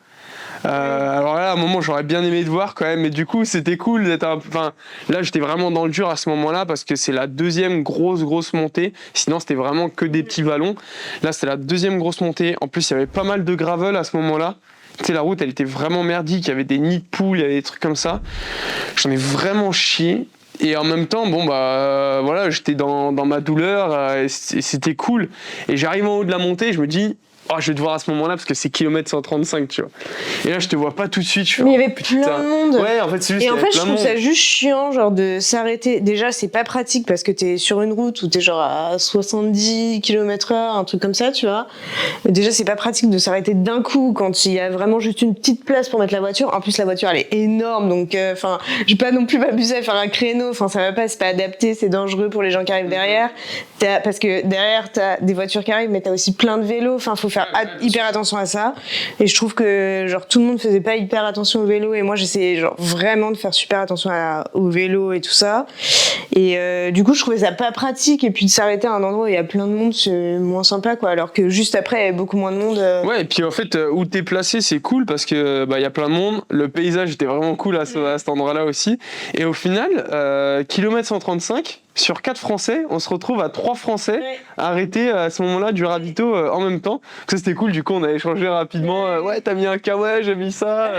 Alors là, à un moment, j'aurais bien aimé te voir quand même, mais du coup, c'était cool d'être enfin, là, j'étais vraiment dans le dur à ce moment-là parce que c'est la deuxième grosse montée. Sinon, c'était vraiment que des petits vallons. Là, c'était la deuxième grosse montée. En plus, il y avait pas mal de gravel à ce moment-là. Tu sais, la route, elle était vraiment merdique. Il y avait des nids de poules, il y avait des trucs comme ça. J'en ai vraiment chié. Et en même temps, bon bah voilà, j'étais dans ma douleur et c'était cool. Et j'arrive en haut de la montée, je me dis, oh, je vais te voir à ce moment-là parce que c'est kilomètre 135, tu vois. Et là, je te vois pas tout de suite. Mais il y avait plein de monde. Ouais, en fait, c'est juste. Et en fait, je trouve ça juste chiant, genre de s'arrêter. Déjà, c'est pas pratique parce que t'es sur une route où t'es genre à 70 km/h, un truc comme ça, tu vois. Déjà, c'est pas pratique de s'arrêter d'un coup quand il y a vraiment juste une petite place pour mettre la voiture. En plus, la voiture, elle est énorme, donc, enfin, je vais pas non plus m'abuser à faire un créneau. Enfin, ça va pas, c'est pas adapté, c'est dangereux pour les gens qui arrivent derrière. Parce que derrière, t'as des voitures qui arrivent, mais t'as aussi plein de vélos. Enfin, faut faire hyper attention à ça. Et je trouve que genre tout le monde faisait pas hyper attention au vélo et moi j'essayais genre vraiment de faire super attention au vélo et tout ça. Et du coup je trouvais ça pas pratique et puis de s'arrêter à un endroit où il y a plein de monde c'est moins sympa quoi. Alors que juste après il y avait beaucoup moins de monde. Ouais, et puis en fait où t'es placé c'est cool parce que bah il y a plein de monde. Le paysage était vraiment cool à cet endroit-là aussi. Et au final kilomètre 135. Sur 4 Français, on se retrouve à 3 Français arrêtés à ce moment-là du ravito en même temps. Ça c'était cool, du coup on a échangé rapidement. Ouais, t'as mis un kawaii, j'ai mis ça.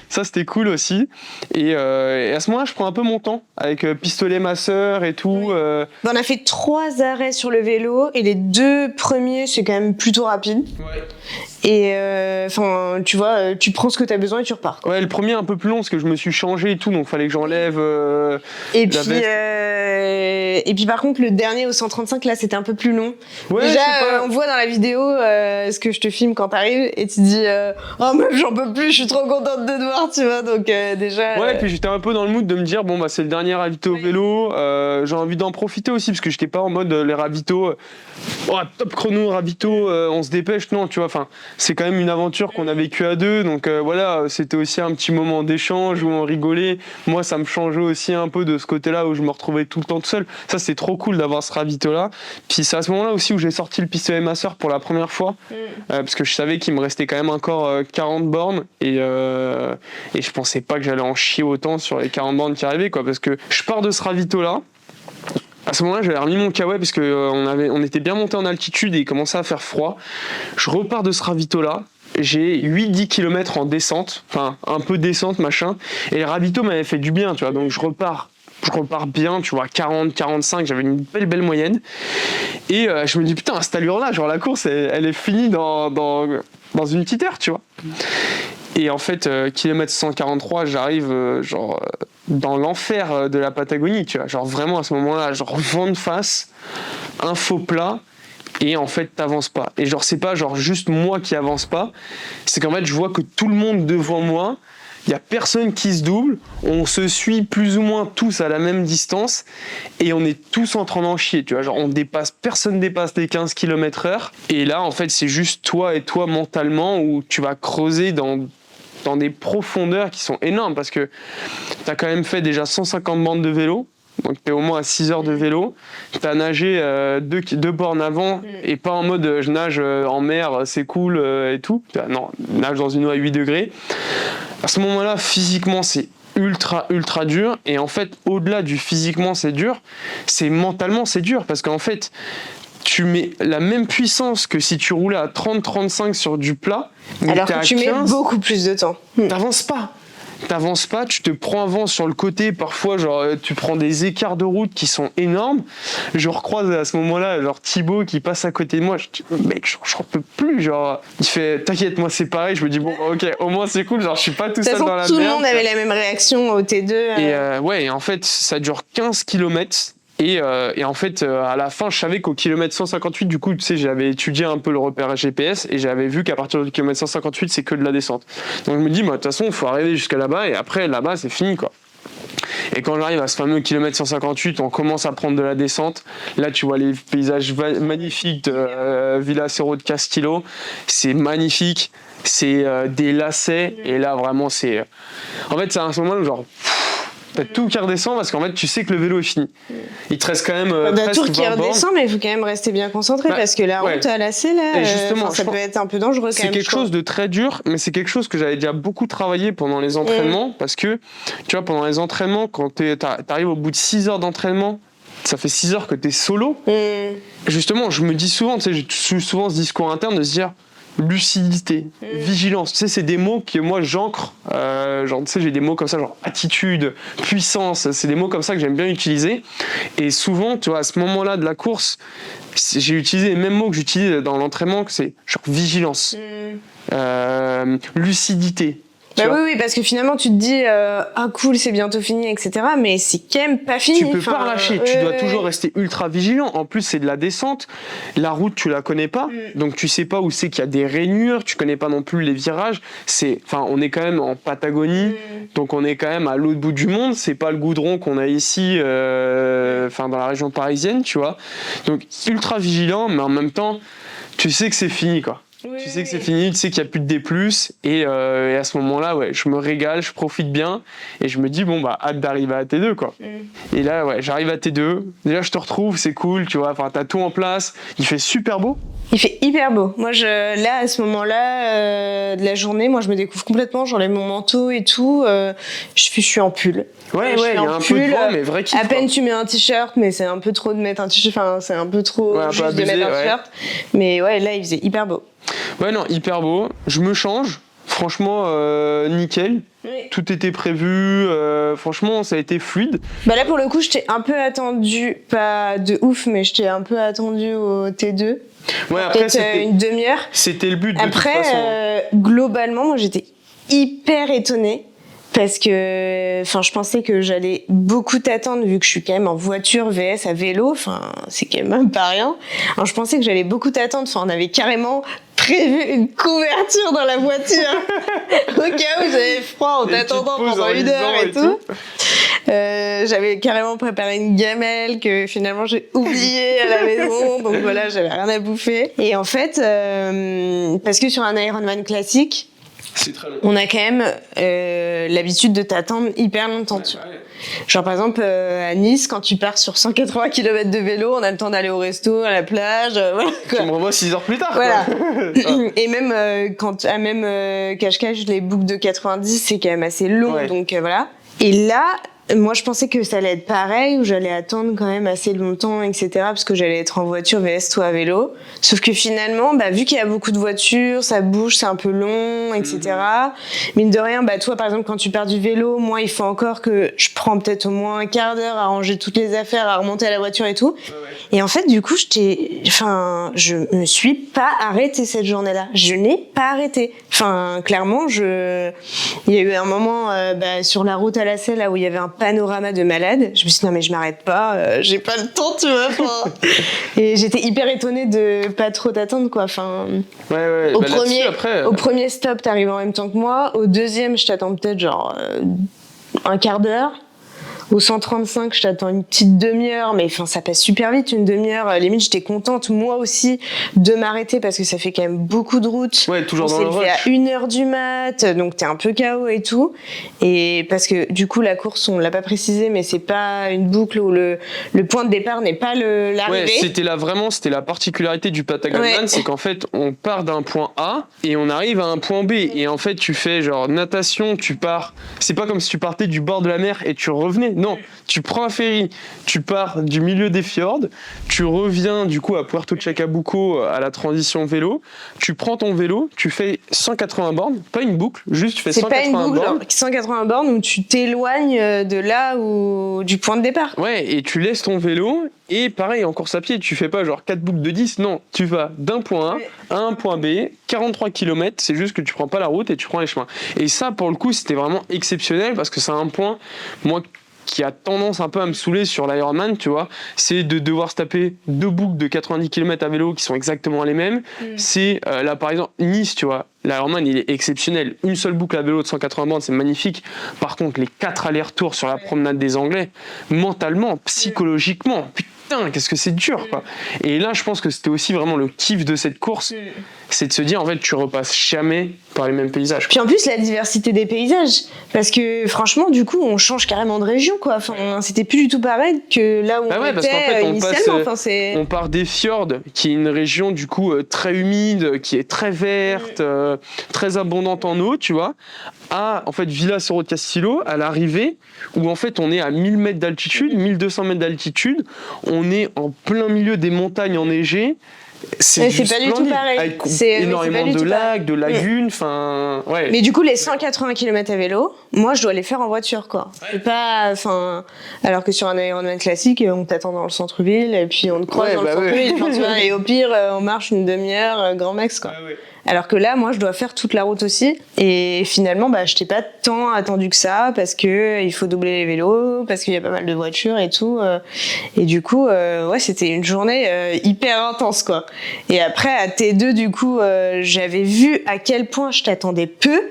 Ça c'était cool aussi. Et à ce moment-là, je prends un peu mon temps avec pistolet masseur et tout. On a fait 3 arrêts sur le vélo et les 2 premiers c'est quand même plutôt rapide. Ouais. Et enfin, tu vois, tu prends ce que t'as besoin et tu repars. Ouais, le premier un peu plus long parce que je me suis changé et tout, donc fallait que j'enlève. Et puis par contre, le dernier au 135, là, c'était un peu plus long. Ouais, déjà, on voit dans la vidéo ce que je te filme quand t'arrives et tu dis oh meuf, j'en peux plus, je suis trop contente de te voir, tu vois. Donc déjà. Ouais, puis j'étais un peu dans le mood de me dire bon bah c'est le dernier ravito au vélo, j'ai envie d'en profiter aussi parce que j'étais pas en mode les ravitaux. Top chrono, ravito, on se dépêche, non, tu vois. Enfin, c'est quand même une aventure qu'on a vécue à 2, donc voilà, c'était aussi un petit moment d'échange où on rigolait. Moi, ça me changeait aussi un peu de ce côté-là où je me retrouvais tout le temps tout seul. Ça, c'est trop cool d'avoir ce ravito-là. Puis c'est à ce moment-là aussi où j'ai sorti le pistolet masseur pour la première fois, parce que je savais qu'il me restait quand même encore 40 bornes et je pensais pas que j'allais en chier autant sur les 40 bornes qui arrivaient, quoi, parce que je pars de ce ravito-là. À ce moment-là, j'avais remis mon kawaii parce qu'on était bien monté en altitude et il commençait à faire froid. Je repars de ce ravito-là. J'ai 8-10 km en descente, enfin un peu descente, machin. Et le ravito m'avait fait du bien, tu vois. Donc je repars bien, tu vois, 40, 45, j'avais une belle moyenne. Et je me dis, putain, à cette allure-là, genre la course, elle est finie dans une petite heure, tu vois. Et en fait, kilomètre 143, j'arrive dans l'enfer de la Patagonie, tu vois. Genre vraiment à ce moment-là, genre vent de face, un faux plat, et en fait t'avances pas. Et genre c'est pas genre juste moi qui avance pas, c'est qu'en fait je vois que tout le monde devant moi, il y a personne qui se double, on se suit plus ou moins tous à la même distance, et on est tous en train d'en chier, tu vois. Genre personne dépasse les 15 km/h, et là en fait c'est juste toi et toi mentalement où tu vas creuser dans des profondeurs qui sont énormes parce que t'as quand même fait déjà 150 bandes de vélo, donc t'es au moins à 6 heures de vélo, t'as nagé 2 bornes avant et pas en mode je nage en mer, c'est cool et tout. Non, nage dans une eau à 8 degrés. À ce moment-là, physiquement, c'est ultra dur, et en fait, au-delà du physiquement c'est dur, c'est mentalement c'est dur parce qu'en fait, tu mets la même puissance que si tu roulais à 30-35 sur du plat. Alors que tu mets beaucoup plus de temps. T'avances pas, tu te prends un vent sur le côté, parfois genre tu prends des écarts de route qui sont énormes. Je recroise à ce moment-là genre Thibaut qui passe à côté de moi, je dis mec, j'en peux plus, genre il fait t'inquiète, moi c'est pareil, je me dis bon OK, au moins c'est cool, genre je suis pas tout seul dans la merde. Tout le monde avait la même réaction au T2. Et en fait ça dure 15 km. Et en fait, à la fin, je savais qu'au kilomètre 158, du coup, tu sais, j'avais étudié un peu le repère GPS et j'avais vu qu'à partir du kilomètre 158, c'est que de la descente. Donc je me dis, de toute façon, il faut arriver jusqu'à là-bas et après, là-bas, c'est fini, quoi. Et quand j'arrive à ce fameux kilomètre 158, on commence à prendre de la descente. Là, tu vois les paysages magnifiques de Villa Cerro de Castillo. C'est magnifique. C'est des lacets. Et là, vraiment, c'est... En fait, c'est un moment où genre... T'as tout qui redescend parce qu'en fait, tu sais que le vélo est fini. Il te reste quand même t'as presque tout qui 20 bornes. redescend, mais il faut quand même rester bien concentré parce que la route à lacet, là, Et justement, ça peut être un peu dangereux quand même. C'est quelque chose de très dur, mais c'est quelque chose que j'avais déjà beaucoup travaillé pendant les entraînements parce que, tu vois, pendant les entraînements, quand t'arrives au bout de 6 heures d'entraînement, ça fait 6 heures que t'es solo. Justement, je me dis souvent, tu sais, j'ai souvent ce discours interne de se dire lucidité, vigilance, tu sais, c'est des mots que moi j'ancre, genre, tu sais, j'ai des mots comme ça, genre attitude, puissance, c'est des mots comme ça que j'aime bien utiliser. Et souvent, tu vois, à ce moment-là de la course, j'ai utilisé les mêmes mots que j'utilise dans l'entraînement, que c'est genre vigilance, lucidité. Bah oui, parce que finalement tu te dis ah cool, c'est bientôt fini, etc. Mais c'est quand même pas fini. Tu peux pas relâcher, tu dois toujours rester ultra vigilant. En plus, c'est de la descente. La route, tu la connais pas, donc tu sais pas où c'est qu'il y a des rainures. Tu connais pas non plus les virages. On est quand même en Patagonie, donc on est quand même à l'autre bout du monde. C'est pas le goudron qu'on a ici, dans la région parisienne, tu vois. Donc ultra vigilant, mais en même temps, tu sais que c'est fini, quoi. Tu sais que c'est fini, tu sais qu'il n'y a plus de D+, et à ce moment-là, ouais, je me régale, je profite bien, et je me dis, bon, bah, hâte d'arriver à T2, quoi. Et là, ouais, j'arrive à T2, déjà, je te retrouve, c'est cool, tu vois, enfin, t'as tout en place, il fait super beau. Il fait hyper beau. Moi, là, à ce moment-là de la journée, moi, je me découvre complètement, j'enlève mon manteau et tout, je suis en pull. Ouais, il y a un peu de vent, mais vrai kiff. À peine tu mets un t-shirt, mais c'est un peu trop de mettre un t-shirt, enfin, c'est un peu trop juste de mettre un t-shirt. Mais ouais, là, il faisait hyper beau. Ouais, non, hyper beau. Je me change. Franchement, nickel. Oui. Tout était prévu. Franchement, ça a été fluide. Bah là, pour le coup, je t'ai un peu attendu, pas de ouf, mais je t'ai un peu attendu au T2. Ouais, après, c'était une demi-heure. C'était le but de toute façon. Après, globalement, moi, j'étais hyper étonnée. Parce que, je pensais que j'allais beaucoup t'attendre vu que je suis quand même en voiture VS à vélo. C'est quand même pas rien. Alors, je pensais que j'allais beaucoup t'attendre. On avait carrément prévu une couverture dans la voiture au cas où j'avais froid en t'attendant pendant 1 heure et tout. J'avais carrément préparé une gamelle que finalement j'ai oubliée à la maison. Donc voilà, j'avais rien à bouffer. Et en fait, parce que sur un Ironman classique, c'est très long. On a quand même l'habitude de t'attendre hyper longtemps. Genre par exemple à Nice, quand tu pars sur 180 km de vélo, on a le temps d'aller au resto, à la plage. Voilà, tu me revois 6 heures plus tard. Voilà. Et même cache-cache, les boucles de 90, c'est quand même assez long. Ouais. Donc voilà. Et là, moi, je pensais que ça allait être pareil, où j'allais attendre quand même assez longtemps, etc., parce que j'allais être en voiture VS, toi à vélo. Sauf que finalement, vu qu'il y a beaucoup de voitures, ça bouge, c'est un peu long, etc. Mine de rien, toi, par exemple, quand tu pars du vélo, moi, il faut encore que je prends peut-être au moins un quart d'heure à ranger toutes les affaires, à remonter à la voiture et tout. Ouais. Et en fait, du coup, je me suis pas arrêtée cette journée-là. Je n'ai pas arrêté. Clairement, il y a eu un moment sur la route à la selle, là où il y avait un panorama de malade. Je me suis dit non mais je m'arrête pas, j'ai pas le temps, tu vois. Et j'étais hyper étonnée de pas trop t'attendre, quoi. Ouais. Au premier stop, t'arrives en même temps que moi. Au deuxième, je t'attends peut-être genre un quart d'heure. Au 135, je t'attends une petite demi-heure, mais ça passe super vite, une demi-heure. Limite, j'étais contente, moi aussi, de m'arrêter parce que ça fait quand même beaucoup de route. Ouais, toujours dans le rush. On s'est levé à 1h du mat, donc t'es un peu KO et tout. Et parce que du coup, la course, on l'a pas précisé, mais c'est pas une boucle où le point de départ n'est pas l'arrivée. Ouais, c'était la particularité du Patagonman, c'est qu'en fait, on part d'un point A et on arrive à un point B. Et en fait, tu fais genre natation, tu pars. C'est pas comme si tu partais du bord de la mer et tu revenais. Non, tu prends un ferry, tu pars du milieu des fjords, tu reviens du coup à Puerto Chacabuco à la transition vélo, tu prends ton vélo, tu fais 180 bornes, pas une boucle, juste tu fais 180 bornes. C'est pas une boucle, 180 bornes où tu t'éloignes de là où du point de départ. Ouais, et tu laisses ton vélo et pareil en course à pied, tu fais pas genre 4 boucles de 10, non, tu vas d'un point A à un point B, 43 km, c'est juste que tu prends pas la route et tu prends les chemins. Et ça pour le coup, c'était vraiment exceptionnel parce que c'est un point, moi, qui a tendance un peu à me saouler sur l'Ironman, tu vois, c'est de devoir se taper 2 boucles de 90 km à vélo qui sont exactement les mêmes. C'est là par exemple Nice, tu vois, l'Ironman, il est exceptionnel. Une seule boucle à vélo de 180 bornes, c'est magnifique. Par contre, les 4 allers-retours sur la promenade des Anglais, mentalement, psychologiquement, putain, qu'est-ce que c'est dur, quoi. Et là, je pense que c'était aussi vraiment le kiff de cette course, c'est de se dire, en fait, tu repasses jamais par les mêmes paysages. Puis en plus, la diversité des paysages. Parce que franchement, du coup, on change carrément de région, quoi. Enfin, c'était plus du tout pareil que là où on parce était qu'en fait, initialement. on part des fjords, qui est une région, du coup, très humide, qui est très verte, très abondante en eau, tu vois, à, en fait, Villa Cerro de Castillo, à l'arrivée, où, en fait, on est à 1000 mètres d'altitude, 1200 mètres d'altitude, on est en plein milieu des montagnes enneigées. C'est pas du tout pareil. Avec énormément de lacs, de lagunes, enfin, ouais. Mais du coup, les 180 km à vélo, moi, je dois les faire en voiture, quoi. C'est pas, enfin, alors que sur un Ironman classique, on t'attend dans le centre-ville et puis on te croise dans le centre-ville, tu vois, et au pire, on marche une demi-heure, grand max, quoi. Alors que là, moi, je dois faire toute la route aussi. Et finalement, je t'ai pas tant attendu que ça parce que il faut doubler les vélos, parce qu'il y a pas mal de voitures et tout. Et du coup, ouais, c'était une journée hyper intense, quoi. Et après, à T2, du coup, j'avais vu à quel point je t'attendais peu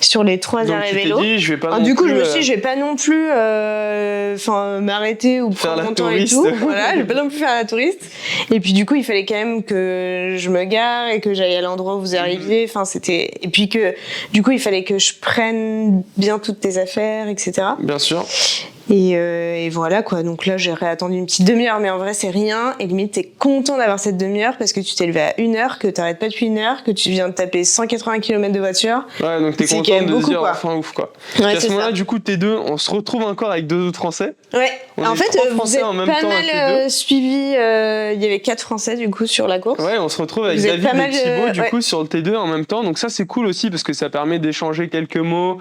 sur les 3 arrêts vélo. Dit, je vais pas du coup, plus, je me suis dit, je vais pas non plus m'arrêter ou prendre mon temps et tout. Voilà, je vais pas non plus faire la touriste. Et puis du coup, il fallait quand même que je me gare et que j'aille à l'endroit où vous arriviez. Enfin, c'était... Et puis que, du coup, il fallait que je prenne bien toutes tes affaires, etc. Bien sûr. Et voilà, quoi. Donc là, j'ai réattendu une petite demi-heure, mais en vrai, c'est rien. Et limite, t'es content d'avoir cette demi-heure parce que tu t'es levé à 1h, que t'arrêtes pas depuis 1 heure, que tu viens de taper 180 km de voiture. Ouais, donc t'es content de se dire, enfin, ouf, quoi. Ouais, à ce moment-là, du coup, T2, on se retrouve encore avec 2 autres Français. Ouais. En fait, vous êtes pas mal suivis. Il y avait 4 Français, du coup, sur la course. Ouais, on se retrouve avec David et Thibaut, du coup, sur le T2 en même temps. Donc ça, c'est cool aussi parce que ça permet d'échanger quelques mots,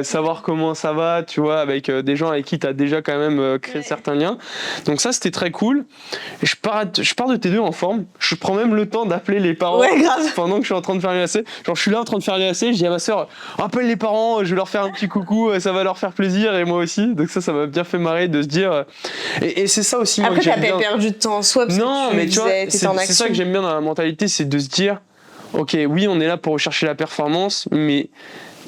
savoir comment ça va, tu vois, avec des gens avec qui t'as déjà quand même créé certains liens. Donc ça, c'était très cool. Et je pars de T2 en forme. Je prends même le temps d'appeler les parents pendant que je suis en train de faire les lacets. Genre, je suis là en train de faire les lacets. Je dis à ma soeur, appelle les parents, je vais leur faire un petit coucou, ça va leur faire plaisir et moi aussi. Donc ça m'a bien fait marrer de se dire. Et c'est ça aussi. Après, moi, t'as pas perdu de temps en soi. Non, mais tu vois, c'est ça que j'aime bien dans la mentalité, c'est de se dire, ok, oui, on est là pour rechercher la performance, mais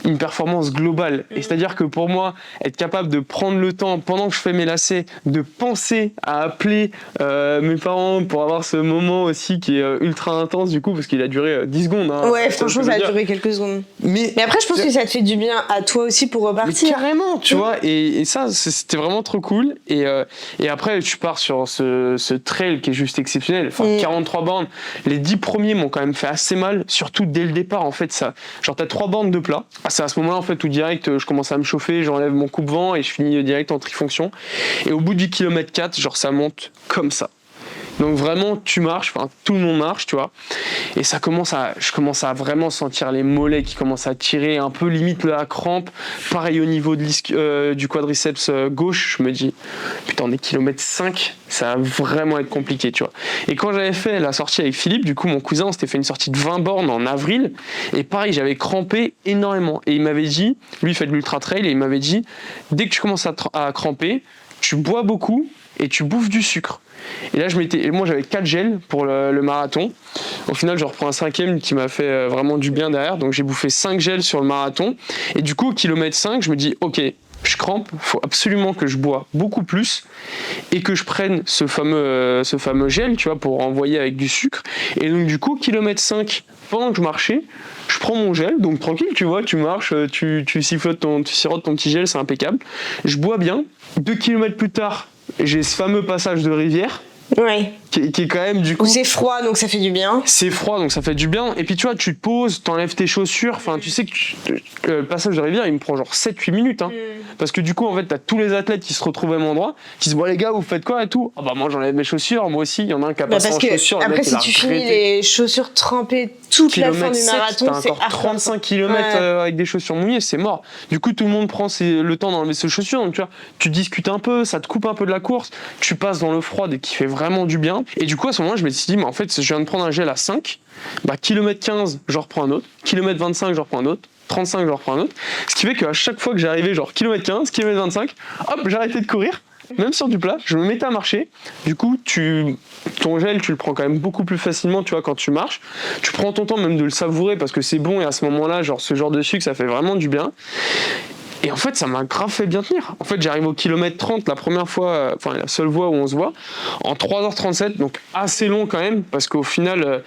une performance globale. Et c'est-à-dire que pour moi, être capable de prendre le temps pendant que je fais mes lacets, de penser à appeler mes parents pour avoir ce moment aussi qui est ultra intense du coup, parce qu'il a duré 10 secondes. Hein, ouais, franchement, ça a duré quelques secondes. Mais après, je pense que ça te fait du bien à toi aussi pour repartir. Mais carrément, tu vois. Et ça, c'était vraiment trop cool. Et après, tu pars sur ce trail qui est juste exceptionnel. Enfin, 43 bornes. Les 10 premiers m'ont quand même fait assez mal, surtout dès le départ. En fait, ça, genre, t'as 3 bornes de plat. C'est à ce moment-là en fait où direct je commence à me chauffer, j'enlève mon coupe-vent et je finis direct en trifonction. Et au bout du kilomètre 4, genre ça monte comme ça. Donc vraiment tu marches, enfin tout le monde marche, tu vois. Et je commence à vraiment sentir les mollets qui commencent à tirer, un peu limite la crampe. Pareil au niveau du quadriceps gauche, je me dis putain on est kilomètre 5, ça va vraiment être compliqué, tu vois. Et quand j'avais fait la sortie avec Philippe, du coup mon cousin, on s'était fait une sortie de 20 bornes en avril. Et pareil, j'avais crampé énormément. Et il m'avait dit, lui il fait de l'ultra trail, et il m'avait dit dès que tu commences à cramper, tu bois beaucoup et tu bouffes du sucre. Et là, moi j'avais 4 gels pour le marathon. Au final, je reprends un 5e qui m'a fait vraiment du bien derrière. Donc j'ai bouffé 5 gels sur le marathon. Et du coup, au kilomètre 5, je me dis, ok, je crampe, il faut absolument que je bois beaucoup plus et que je prenne ce fameux gel, tu vois, pour envoyer avec du sucre. Et donc du coup, kilomètre 5, pendant que je marchais, je prends mon gel, donc tranquille, tu vois, tu marches, tu sirotes ton petit gel, c'est impeccable. Je bois bien. 2 kilomètres plus tard, j'ai ce fameux passage de rivière. Ouais. Qui est quand même du coup. Où c'est froid donc ça fait du bien. C'est froid donc ça fait du bien. Et puis tu vois, tu te poses, t'enlèves tes chaussures. Enfin, tu sais que le passage de rivière il me prend genre 7-8 minutes. Hein. Parce que du coup, en fait, t'as tous les athlètes qui se retrouvent au même endroit, qui se voient, les gars, vous faites quoi et tout. Ah bah moi j'enlève mes chaussures, moi aussi. Il y en a un qui a passé en chaussures. Après, si tu finis les chaussures trempées toute la fin du marathon, t'as encore 35 km avec des chaussures mouillées, c'est mort. Du coup, tout le monde prend le temps d'enlever ses chaussures. Donc tu vois, tu discutes un peu, ça te coupe un peu de la course. Tu passes dans le froid et qui fait vraiment du bien. Et du coup, à ce moment-là, je me suis dit, mais en fait, je viens de prendre un gel à 5, bah, kilomètre 15, je reprends un autre, kilomètre 25, je reprends un autre, 35, je reprends un autre. Ce qui fait qu'à chaque fois que j'arrivais, genre kilomètre 15, kilomètre 25, hop, j'arrêtais de courir. même sur du plat, je me mettais à marcher. Du coup, ton gel, tu le prends quand même beaucoup plus facilement, tu vois, quand tu marches. Tu prends ton temps même de le savourer parce que c'est bon et à ce moment-là, genre ce genre de sucre, ça fait vraiment du bien. Et en fait, ça m'a grave fait bien tenir. En fait, j'arrive au kilomètre 30 la première fois, enfin la seule fois où on se voit, en 3h37, donc assez long quand même, parce qu'au final,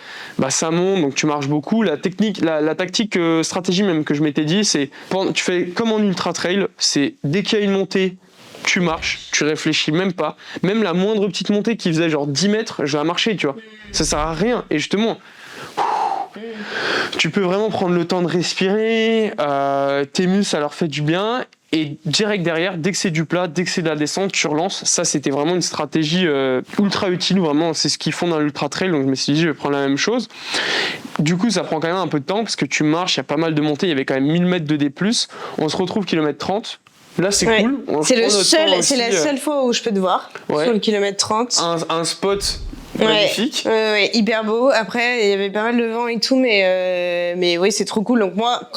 ça monte, donc tu marches beaucoup. La technique, la tactique, stratégie même que je m'étais dit, c'est tu fais comme en ultra trail, c'est dès qu'il y a une montée, tu marches, tu réfléchis même pas. Même la moindre petite montée qui faisait genre 10 mètres, je vais la marcher, tu vois. Ça sert à rien. Et justement, tu peux vraiment prendre le temps de respirer, tes muscles, ça leur fait du bien. Et direct derrière, dès que c'est du plat, dès que c'est de la descente, tu relances. Ça, c'était vraiment une stratégie ultra utile. Vraiment, c'est ce qu'ils font dans l'ultra trail. Donc, je me suis dit, je vais prendre la même chose. Du coup, ça prend quand même un peu de temps parce que tu marches, il y a pas mal de montées. Il y avait quand même 1000 mètres de D+. On se retrouve kilomètre 30. Là, c'est cool. C'est la seule fois où je peux te voir sur le kilomètre 30. Un spot magnifique. Hyper beau. Après, il y avait pas mal de vent et tout, mais oui, c'est trop cool. Donc moi,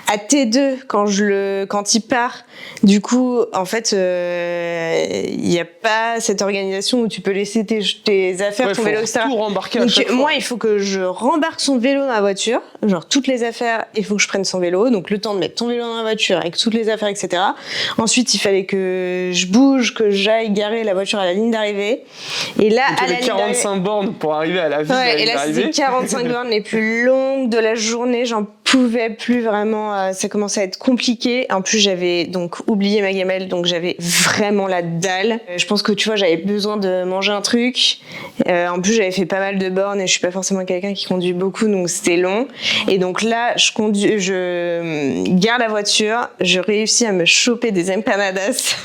à T2, quand il part, du coup, en fait, il n'y a pas cette organisation où tu peux laisser tes affaires, ton vélo, etc. Tout rembarquer. Donc moi, il faut que je rembarque son vélo dans la voiture, genre toutes les affaires, il faut que je prenne son vélo, donc le temps de mettre ton vélo dans la voiture avec toutes les affaires, etc. Ensuite, il fallait que je bouge, que j'aille garer la voiture à la ligne d'arrivée. Et là, à la ligne 45 bornes pour arriver à la ville. Et là, c'était 45 bornes les plus longues de la journée. J'en pouvais plus vraiment. Ça commençait à être compliqué. En plus, j'avais donc oublié ma gamelle, donc j'avais vraiment la dalle. Je pense que tu vois, j'avais besoin de manger un truc. En plus, j'avais fait pas mal de bornes et je suis pas forcément quelqu'un qui conduit beaucoup, donc c'était long. Et donc là, je garde la voiture. Je réussis à me choper des empanadas.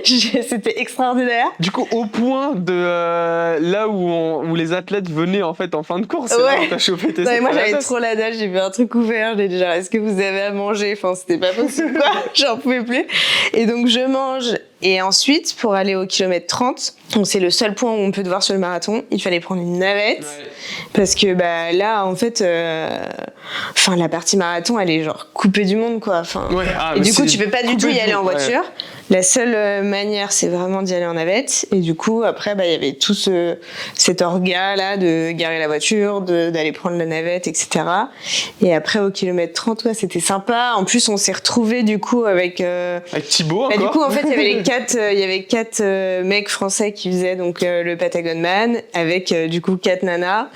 C'était extraordinaire. Du coup, au point de là où les athlètes venaient en fait en fin de course, c'est là où t'as chopé tes empanadas. Moi, j'avais trop la dalle, j'ai vu un truc ouvert, j'ai dit genre, est-ce que vous avez à manger? Enfin, c'était pas possible, quoi. J'en pouvais plus. Et donc, je mange. Et ensuite, pour aller au kilomètre 30, donc c'est le seul point où on peut te voir sur le marathon, il fallait prendre une navette. Parce que là, en fait, la partie marathon, elle est genre coupée du monde, quoi. Et du coup, tu peux pas du tout y aller en voiture. La seule manière, c'est vraiment d'y aller en navette. Et du coup, après, il y avait tout cet orga-là de garer la voiture, d'aller prendre la navette, etc. Et après, au kilomètre 30, c'était sympa. En plus, on s'est retrouvés, du coup, avec Thibaut, encore. Du coup, en fait, il y avait quatre mecs français qui faisaient donc le Patagon Man, avec, du coup, 4 nanas.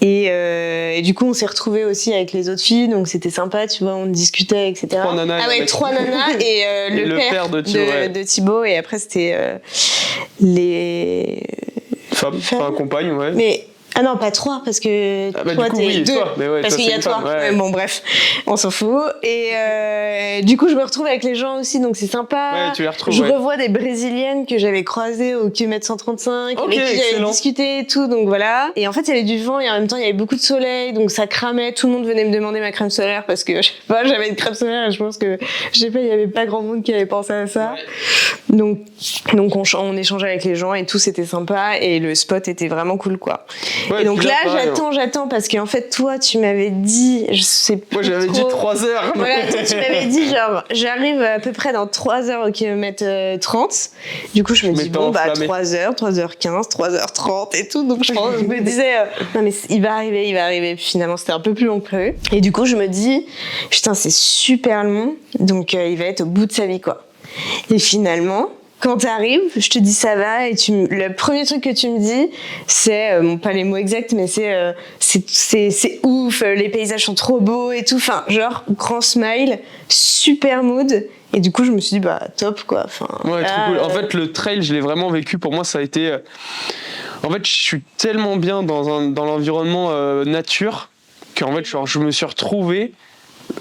Et du coup, on s'est retrouvés aussi avec les autres filles, donc c'était sympa, tu vois, on discutait, etc. 3 nanas. Ah ouais, 3 nanas et le père de Thibaut, et après c'était les femmes, enfin compagnes, ouais. Mais ah non, pas 3, parce que toi, t'es 2. Parce qu'il y a toi. Bon, bref, on s'en fout. Et du coup, je me retrouve avec les gens aussi, donc c'est sympa. Ouais, tu les retrouves. Je revois des Brésiliennes que j'avais croisées au kilomètre 135, avec qui j'avais discuté et tout, donc voilà. Et en fait, il y avait du vent et en même temps, il y avait beaucoup de soleil, donc ça cramait. Tout le monde venait me demander ma crème solaire parce que, je sais pas, j'avais une crème solaire et je pense que, je sais pas, il y avait pas grand monde qui avait pensé à ça. Ouais. Donc on échangeait avec les gens et tout, c'était sympa et le spot était vraiment cool, quoi. Ouais, et donc là, j'attends parce qu'en fait, toi, tu m'avais dit, je sais plus. Moi, j'avais dit 3 heures. Voilà, toi, tu m'avais dit, genre, j'arrive à peu près dans 3 heures au kilomètre 30. Du coup, je me dis, 3 heures, 3h15, 3h30 et tout. Donc, je me disais, non, mais il va arriver. Puis, finalement, c'était un peu plus long que prévu. Et du coup, je me dis, putain, c'est super long. Donc, il va être au bout de sa vie, quoi. Et finalement, quand t'arrives, je te dis ça va, et le premier truc que tu me dis, c'est, pas les mots exacts, mais c'est ouf, les paysages sont trop beaux et tout, enfin, genre, grand smile, super mood. Et du coup, je me suis dit, top, quoi. Ouais, trop cool. En fait, le trail, je l'ai vraiment vécu. Pour moi, ça a été... En fait, je suis tellement bien dans l'environnement nature qu'en fait, genre, je me suis retrouvé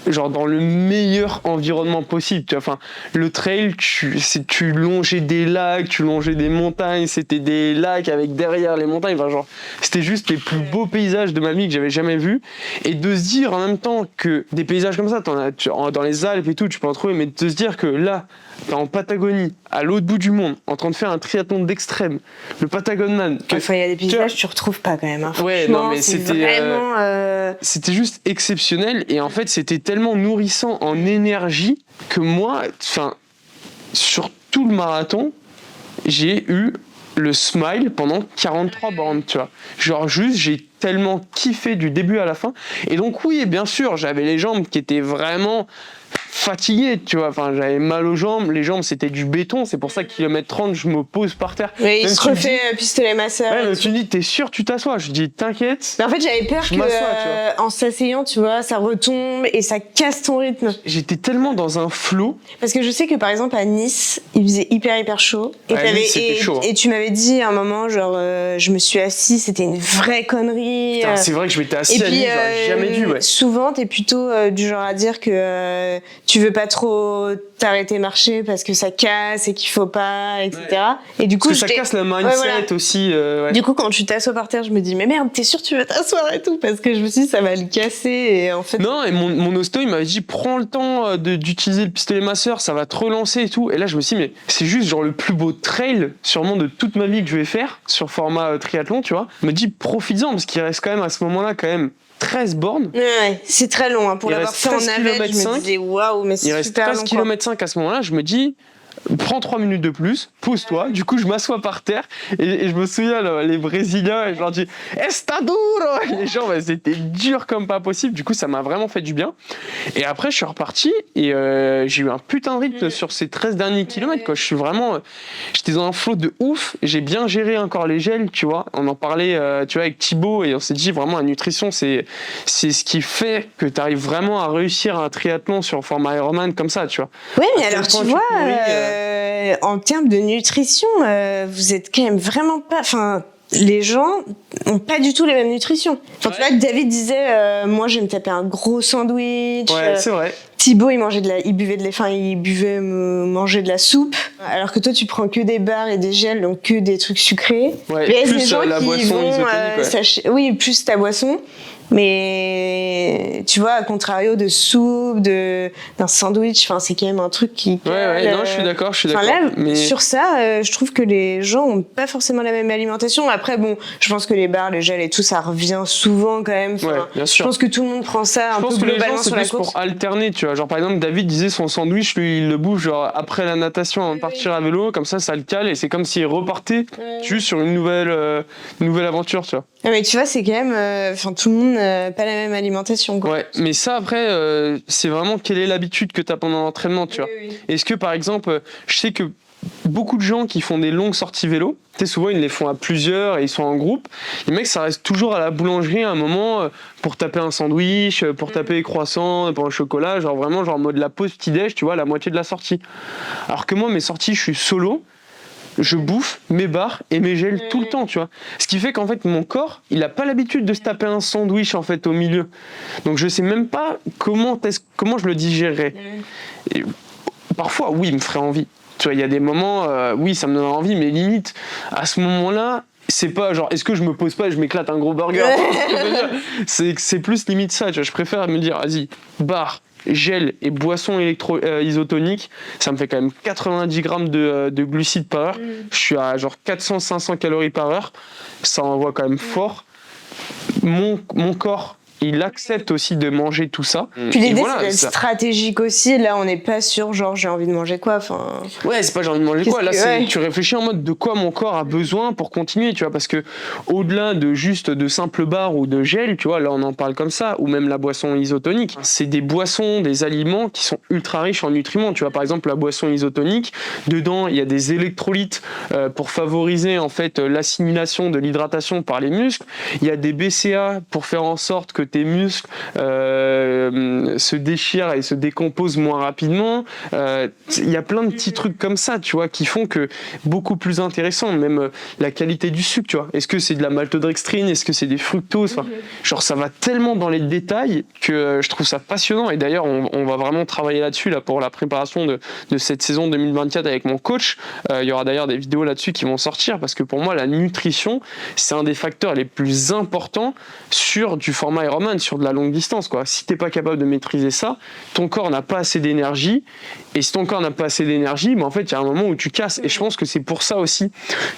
genre dans le meilleur environnement possible, tu vois. Enfin, le trail, tu longeais des lacs, tu longeais des montagnes, c'était des lacs avec derrière les montagnes, enfin, genre, c'était juste les plus beaux paysages de ma vie que j'avais jamais vus. Et de se dire en même temps que des paysages comme ça, dans les Alpes et tout, tu peux en trouver, mais de se dire que là, t'es en Patagonie, à l'autre bout du monde, en train de faire un triathlon d'extrême, le Patagon Man. Enfin, il y a des paysages que tu retrouves pas quand même. Hein. Ouais, non, mais c'était vraiment. C'était juste exceptionnel, et en fait, c'était tellement nourrissant en énergie que moi, enfin, sur tout le marathon, j'ai eu le smile pendant 43 bornes, tu vois. Genre juste, j'ai tellement kiffé du début à la fin. Et donc oui, bien sûr, j'avais les jambes qui étaient vraiment fatiguées, tu vois. Enfin, j'avais mal aux jambes. Les jambes, c'était du béton. C'est pour ça que kilomètre 30, je me pose par terre. Oui, il se refait pistolet masseur. Ouais, mais tu me dis, t'es sûr, tu t'assois? Je dis, t'inquiète. Mais en fait, j'avais peur que en s'asseyant, tu vois, ça retombe et ça casse ton rythme. J'étais tellement dans un flow. Parce que je sais que par exemple à Nice, il faisait hyper chaud. Et, Nice, c'était chaud. Et tu m'avais dit à un moment, genre, je me suis assise, c'était une vraie connerie. Putain, c'est vrai que je m'étais assis à Nice, j'aurais jamais dû, ouais. Souvent, t'es plutôt du genre à dire que tu veux pas trop t'arrêter marcher parce que ça casse et qu'il faut pas, etc. Ouais. Et du coup, parce que ça casse le mindset aussi. Ouais. Du coup, quand tu t'assois par terre, je me dis, mais merde, t'es sûr que tu veux t'asseoir et tout? Parce que je me suis dit, ça va le casser. Et en fait. Non, et mon hosto, il m'avait dit, prends le temps d'utiliser le pistolet masseur, ça va te relancer et tout. Et là, je me suis dit, mais c'est juste genre le plus beau trail, sûrement de toute ma vie que je vais faire sur format triathlon, tu vois. Il me dit, profites-en, parce qu'il reste quand même à ce moment-là, quand même 13 bornes. Ouais, c'est très long. Hein. Pour l'avoir fait en navette, je me disais, waouh, mais c'est super long. Il reste 13 km 5 à ce moment-là, je me dis, prends 3 minutes de plus, pose-toi. Du coup, je m'assois par terre et je me souviens, là, les Brésiliens, et je leur dis Está duro. Les gens, c'était dur comme pas possible. Du coup, ça m'a vraiment fait du bien. Et après, je suis reparti et j'ai eu un putain de rythme sur ces 13 derniers kilomètres. Quoi. J'étais dans un flow de ouf. J'ai bien géré encore les gels, tu vois. On en parlait, tu vois, avec Thibaut et on s'est dit vraiment la nutrition, c'est ce qui fait que tu arrives vraiment à réussir un triathlon sur format Ironman comme ça, tu vois. Oui, mais alors tu vois. En termes de nutrition, vous êtes quand même vraiment pas. Enfin, les gens ont pas du tout les mêmes nutritions. Enfin, tu vois, David disait, moi, je vais me taper un gros sandwich. Ouais, c'est vrai. Thibaut, il buvait manger de la soupe. Alors que toi, tu prends que des bars et des gels, donc que des trucs sucrés. Ouais, mais plus des gens la qui boisson vont, isotonique, ouais. Oui, plus ta boisson. Mais tu vois, à contrario de soupe, d'un sandwich, enfin c'est quand même un truc qui. Ouais, non, je suis d'accord. Là, mais sur ça, je trouve que les gens ont pas forcément la même alimentation. Après, bon, je pense que les bars, les gels et tout, ça revient souvent quand même. Ouais, bien sûr. Je pense que tout le monde prend ça un peu globalement sur la course. Pour alterner, tu vois. Genre par exemple, David disait son sandwich, lui, il le bouffe genre après la natation, avant de partir à vélo, comme ça le cale et c'est comme s'il repartait juste sur une nouvelle aventure, tu vois. Mais tu vois, c'est quand même, tout le monde pas la même alimentation. Quoi. Ouais, mais ça après, c'est vraiment quelle est l'habitude que tu as pendant l'entraînement, tu vois. Oui. Est-ce que par exemple, je sais que beaucoup de gens qui font des longues sorties vélo, tu sais, souvent ils les font à plusieurs et ils sont en groupe. Les mecs, ça reste toujours à la boulangerie à un moment pour taper un sandwich, pour taper des croissants, pour un chocolat, genre vraiment genre en mode la pause petit-déj, tu vois, la moitié de la sortie. Alors que moi, mes sorties, je suis solo. Je bouffe mes barres et mes gels tout le temps, tu vois. Ce qui fait qu'en fait, mon corps, il n'a pas l'habitude de se taper un sandwich en fait au milieu. Donc je sais même pas comment je le digérerais. Et parfois, oui, il me ferait envie. Tu vois, il y a des moments, oui, ça me donne envie, mais limite, à ce moment-là, c'est pas genre, est-ce que je me pose pas et je m'éclate un gros burger c'est plus limite ça, tu vois. Je préfère me dire, vas-y, barre, gel et boisson isotonique, ça me fait quand même 90 grammes de glucides par heure. Je suis à genre 400-500 calories par heure. Ça envoie quand même fort. Mon corps, il accepte aussi de manger tout ça. Puis l'idée, c'est d'être stratégique aussi. Là, on n'est pas sur genre j'ai envie de manger quoi. Ouais, c'est pas j'ai envie de manger quoi. Là, tu réfléchis en mode de quoi mon corps a besoin pour continuer, tu vois. Parce que au-delà de juste de simples barres ou de gel, tu vois, là, on en parle comme ça, ou même la boisson isotonique. C'est des boissons, des aliments qui sont ultra riches en nutriments. Tu vois, par exemple, la boisson isotonique, dedans, il y a des électrolytes pour favoriser en fait l'assimilation de l'hydratation par les muscles. Il y a des BCA pour faire en sorte que tes muscles se déchirent et se décomposent moins rapidement. Il y a plein de petits trucs comme ça, tu vois, qui font que beaucoup plus intéressant, même la qualité du sucre, tu vois. Est-ce que c'est de la maltodextrine? Est-ce que c'est des fructoses? Genre, ça va tellement dans les détails que je trouve ça passionnant. Et d'ailleurs, on va vraiment travailler là-dessus là, pour la préparation de cette saison 2024 avec mon coach. Il y aura d'ailleurs des vidéos là-dessus qui vont sortir parce que pour moi, la nutrition, c'est un des facteurs les plus importants sur du format Ironman. Ironman sur de la longue distance, quoi. Si t'es pas capable de maîtriser ça, ton corps n'a pas assez d'énergie, et si ton corps n'a pas assez d'énergie, en fait, il y a un moment où tu casses, et je pense que c'est pour ça aussi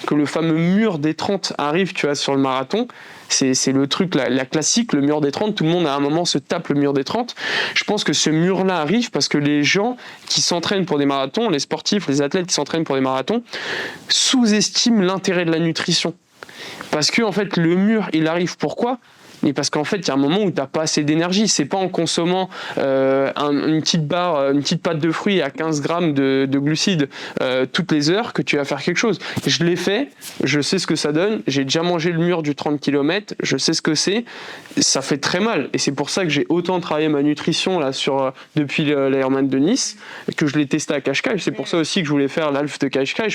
que le fameux mur des 30 arrive, tu vois, sur le marathon. C'est le truc, la classique, le mur des 30, tout le monde à un moment se tape le mur des 30. Je pense que ce mur-là arrive parce que les gens qui s'entraînent pour des marathons, les sportifs, les athlètes qui s'entraînent pour des marathons, sous-estiment l'intérêt de la nutrition. Parce que en fait, le mur, il arrive pourquoi ? Mais parce qu'en fait, il y a un moment où tu n'as pas assez d'énergie. C'est pas en consommant une petite pâte de fruits à 15 grammes de glucides toutes les heures que tu vas faire quelque chose. Je l'ai fait, je sais ce que ça donne. J'ai déjà mangé le mur du 30 km, je sais ce que c'est. Ça fait très mal. Et c'est pour ça que j'ai autant travaillé ma nutrition là, depuis l'Ironman de Nice, que je l'ai testé à Cascais. C'est pour ça aussi que je voulais faire l'Alf de Cascais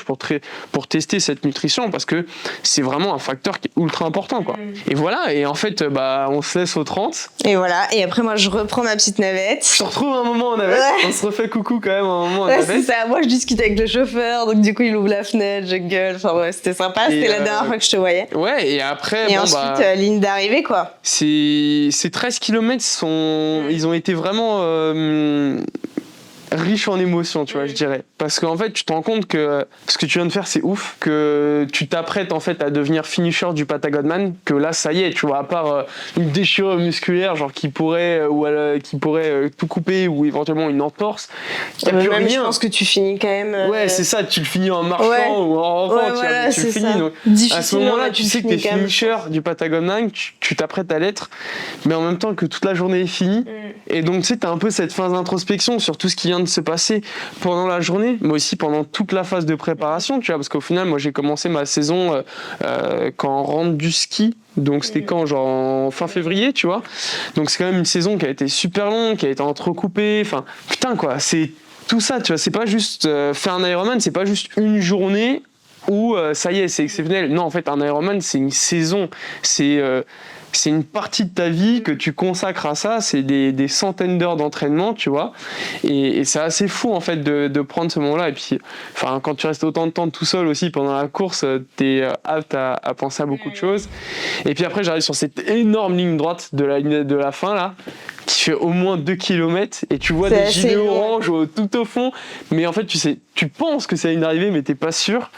pour tester cette nutrition, parce que c'est vraiment un facteur qui est ultra important, quoi. Et voilà, et en fait, on se laisse aux 30. Et voilà, et après moi je reprends ma petite navette. Je te retrouve un moment en navette, on se refait coucou quand même un moment en navette. C'est ça, moi je discute avec le chauffeur, donc du coup il ouvre la fenêtre, je gueule, enfin ouais, c'était sympa, c'était la dernière fois que je te voyais. Ouais, et après, et ensuite, ligne d'arrivée quoi. Ces 13 km ils ont été vraiment riches en émotions, tu vois, je dirais. Parce qu'en fait, tu te rends compte que ce que tu viens de faire, c'est ouf, que tu t'apprêtes en fait à devenir finisher du Patagonman, que là, ça y est, tu vois, à part une déchirure musculaire, genre qui pourrait tout couper, ou éventuellement une entorse, y a plus même, rien. Je pense que tu finis quand même. Ouais, c'est ça, tu le finis en marchant ou en rentrant, voilà, tu le finis. Donc, à ce moment-là, tu sais que t'es finisher du Patagonman, tu t'apprêtes à l'être, mais en même temps que toute la journée est finie. Et donc, tu sais, t'as un peu cette phase d'introspection sur tout ce qui vient de se passer pendant la journée, mais aussi pendant toute la phase de préparation, tu vois, parce qu'au final, moi, j'ai commencé ma saison quand on rentre du ski. Donc c'était quand, genre en fin février, tu vois. Donc c'est quand même une saison qui a été super longue, qui a été entrecoupée. Enfin, putain quoi, c'est tout ça, tu vois. C'est pas juste faire un Ironman, c'est pas juste une journée où ça y est, c'est exceptionnel. Non, en fait, un Ironman, c'est une saison. C'est une partie de ta vie que tu consacres à ça, c'est des centaines d'heures d'entraînement, tu vois, et c'est assez fou en fait de prendre ce moment-là. Et puis, enfin, quand tu restes autant de temps tout seul aussi pendant la course, t'es apte à penser à beaucoup de choses. Et puis après, j'arrive sur cette énorme ligne droite de la fin là, qui fait au moins 2 km, et tu vois des gilets orange tout au fond, mais en fait tu penses que c'est la ligne d'arrivée, mais t'es pas sûr,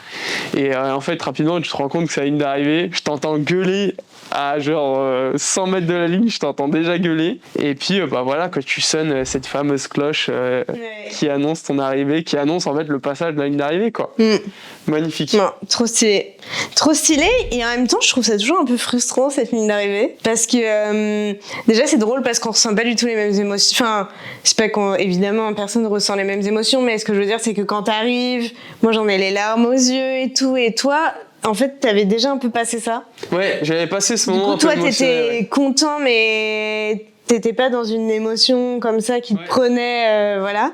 et en fait rapidement tu te rends compte que c'est la ligne d'arrivée. Je t'entends gueuler à genre 100 mètres de la ligne, je t'entends déjà gueuler, et puis voilà, que tu sonnes cette fameuse cloche qui annonce ton arrivée, qui annonce en fait le passage de la ligne d'arrivée, quoi. Magnifique. Non, trop stylé, et en même temps je trouve ça toujours un peu frustrant cette ligne d'arrivée, parce que déjà c'est drôle parce qu'on ressent pas du tout les mêmes émotions. Enfin, c'est pas évidemment personne ne ressent les mêmes émotions, mais ce que je veux dire c'est que quand t'arrives, moi j'en ai les larmes aux yeux et tout, et toi en fait t'avais déjà un peu passé ça. Ouais, j'avais passé ce moment. Du coup, toi t'étais content, mais t'étais pas dans une émotion comme ça qui te prenait, voilà.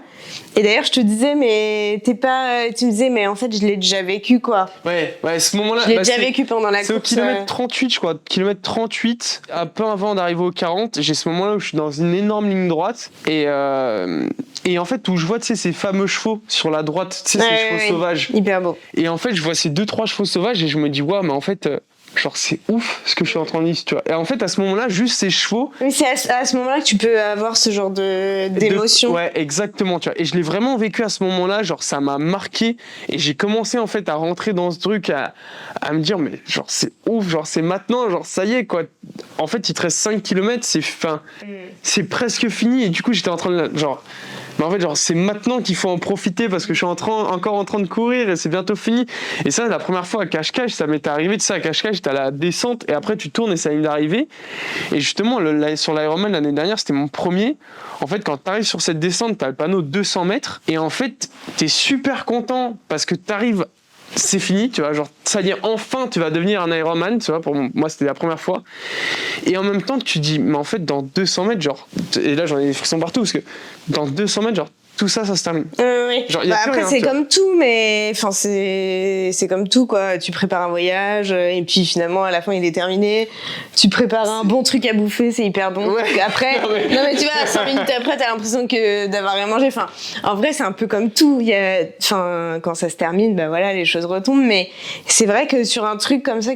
Et d'ailleurs, je te disais, mais tu me disais, mais en fait, je l'ai déjà vécu, quoi. Ouais, ce moment-là. Je l'ai déjà vécu pendant la course. C'est au kilomètre 38, je crois. Kilomètre 38, un peu avant d'arriver au 40. J'ai ce moment-là où je suis dans une énorme ligne droite. Et en fait, où je vois, tu sais, ces fameux chevaux sur la droite, tu sais, ces chevaux sauvages. Hyper beau. Et en fait, je vois ces 2-3 chevaux sauvages et je me dis, waouh, mais en fait. Genre c'est ouf ce que je suis en train de dire, tu vois. Et en fait à ce moment-là, juste ces chevaux. Oui, c'est à ce moment-là que tu peux avoir ce genre d'émotion. Ouais, exactement, tu vois. Et je l'ai vraiment vécu à ce moment-là, genre ça m'a marqué, et j'ai commencé en fait à rentrer dans ce truc, à me dire mais genre c'est ouf, genre c'est maintenant, genre ça y est quoi. En fait il te reste 5 km, c'est presque fini, et du coup j'étais en train de genre. Mais en fait, genre, c'est maintenant qu'il faut en profiter parce que je suis encore en train de courir et c'est bientôt fini. Et ça, la première fois à Cascais, ça m'était arrivé de ça. À Cascais, j'étais à la descente et après tu tournes et c'est la ligne d'arrivée. Et justement, sur l'Ironman l'année dernière, c'était mon premier. En fait, quand tu arrives sur cette descente, tu as le panneau 200 mètres et en fait, tu es super content parce que tu arrives. C'est fini, tu vois, genre ça y est, enfin tu vas devenir un Ironman, tu vois, pour moi c'était la première fois. Et en même temps tu dis, mais en fait dans 200 mètres, genre, et là j'en ai des frissons partout, parce que dans 200 mètres, genre, tout ça se termine. Oui. Genre, y a plus après, rien, c'est tu vois. comme tout, mais enfin, c'est comme tout, quoi. Tu prépares un voyage, et puis finalement, à la fin, il est terminé. Tu prépares un bon truc à bouffer, c'est hyper bon. Ouais. Après, non, mais tu vois, 5 minutes après, t'as l'impression d'avoir rien mangé. Enfin, en vrai, c'est un peu comme tout. Enfin, quand ça se termine, bah voilà, les choses retombent. Mais c'est vrai que sur un truc comme ça,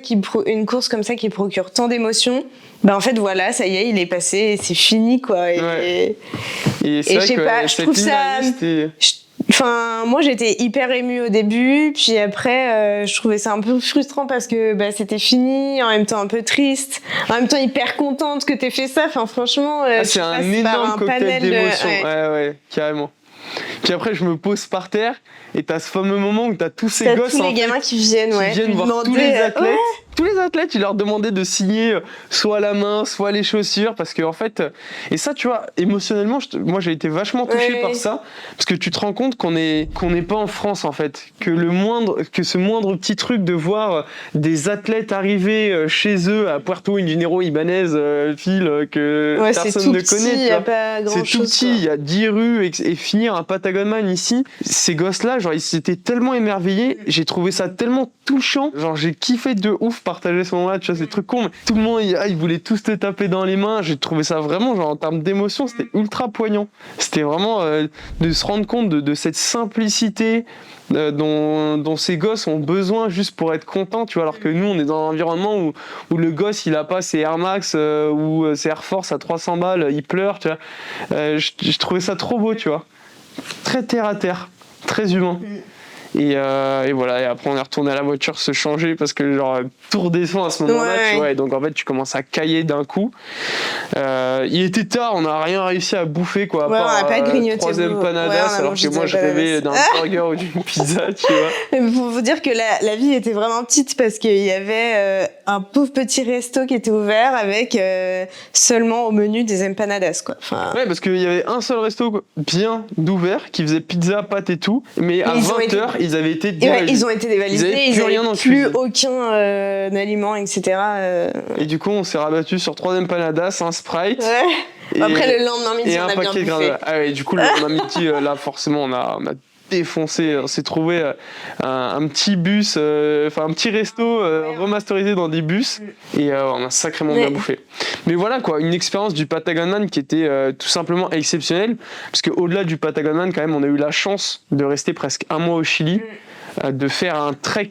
une course comme ça qui procure tant d'émotions, bah en fait, voilà, ça y est, il est passé, et c'est fini, quoi. Et c'est Et vrai je sais que pas, je cette trouve ligne ça. d'arrivée, c'était... Enfin, moi j'étais hyper émue au début, puis après je trouvais ça un peu frustrant parce que bah, c'était fini, en même temps un peu triste, en même temps hyper contente que t'aies fait ça. Enfin, franchement, c'est tu un passes énorme par un cocktail panel d'émotions. ouais. Ouais, carrément. Puis après, je me pose par terre et t'as ce fameux moment où t'as tous ces T'as gosses tous les en fait, gamins qui viennent, lui voir tous demander, les athlètes. ouais. Tous les athlètes, ils leur demandaient de signer soit la main, soit les chaussures, parce que en fait, et ça, tu vois, émotionnellement, moi, j'ai été vachement touché par ça, parce que tu te rends compte qu'on n'est pas en France en fait, que ce moindre petit truc de voir des athlètes arriver chez eux à Puerto Dinero Ibanez, ville que personne ne connaît, il y a pas grand c'est chose. tout petit, il y a 10 rues et finir un Patagonman ici, ces gosses-là, genre, ils étaient tellement émerveillés, j'ai trouvé ça tellement touchant, genre, j'ai kiffé de ouf partager ce moment-là, tu vois, c'est des trucs cons, mais tout le monde, ils voulaient tous te taper dans les mains, j'ai trouvé ça vraiment, genre, en termes d'émotion, c'était ultra poignant. C'était vraiment de se rendre compte de cette simplicité dont ces gosses ont besoin juste pour être contents, tu vois, alors que nous, on est dans un environnement où le gosse, il a pas ses Air Max ou ses Air Force à 300 balles, il pleure, tu vois. Je trouvais ça trop beau, tu vois. Très terre à terre, très humain. Et voilà, et après on est retourné à la voiture se changer parce que genre tout redescend à ce moment-là, tu vois, et donc en fait tu commences à cailler d'un coup. Il était tard, on n'a rien réussi à bouffer, quoi, à on n'a pas grignoté. Troisième panadas, alors que moi je rêvais d'un burger ou d'une pizza, tu vois. Mais pour vous dire que la vie était vraiment petite parce qu'il y avait un pauvre petit resto qui était ouvert avec seulement au menu des empanadas, quoi. Enfin... Ouais, parce qu'il y avait un seul resto bien d'ouvert qui faisait pizza, pâtes et tout, mais à 20h, ils avaient été dévalisés. Ils ont été dévalisés, ils n'avaient plus aucun aliment, etc. Et du coup, on s'est rabattu sur 3 empanadas, un Sprite. Ouais. Après, le lendemain midi, on a bien bouffé. Ah ouais, du coup, le lendemain midi, là, forcément, on a défoncé. On s'est trouvé un petit bus, un petit resto remasterisé dans des bus. Et on a sacrément bien bouffé. Mais voilà, quoi, une expérience du Patagonman qui était tout simplement exceptionnelle. Parce qu'au-delà du Patagonman, quand même, on a eu la chance de rester presque un mois au Chili, de faire un trek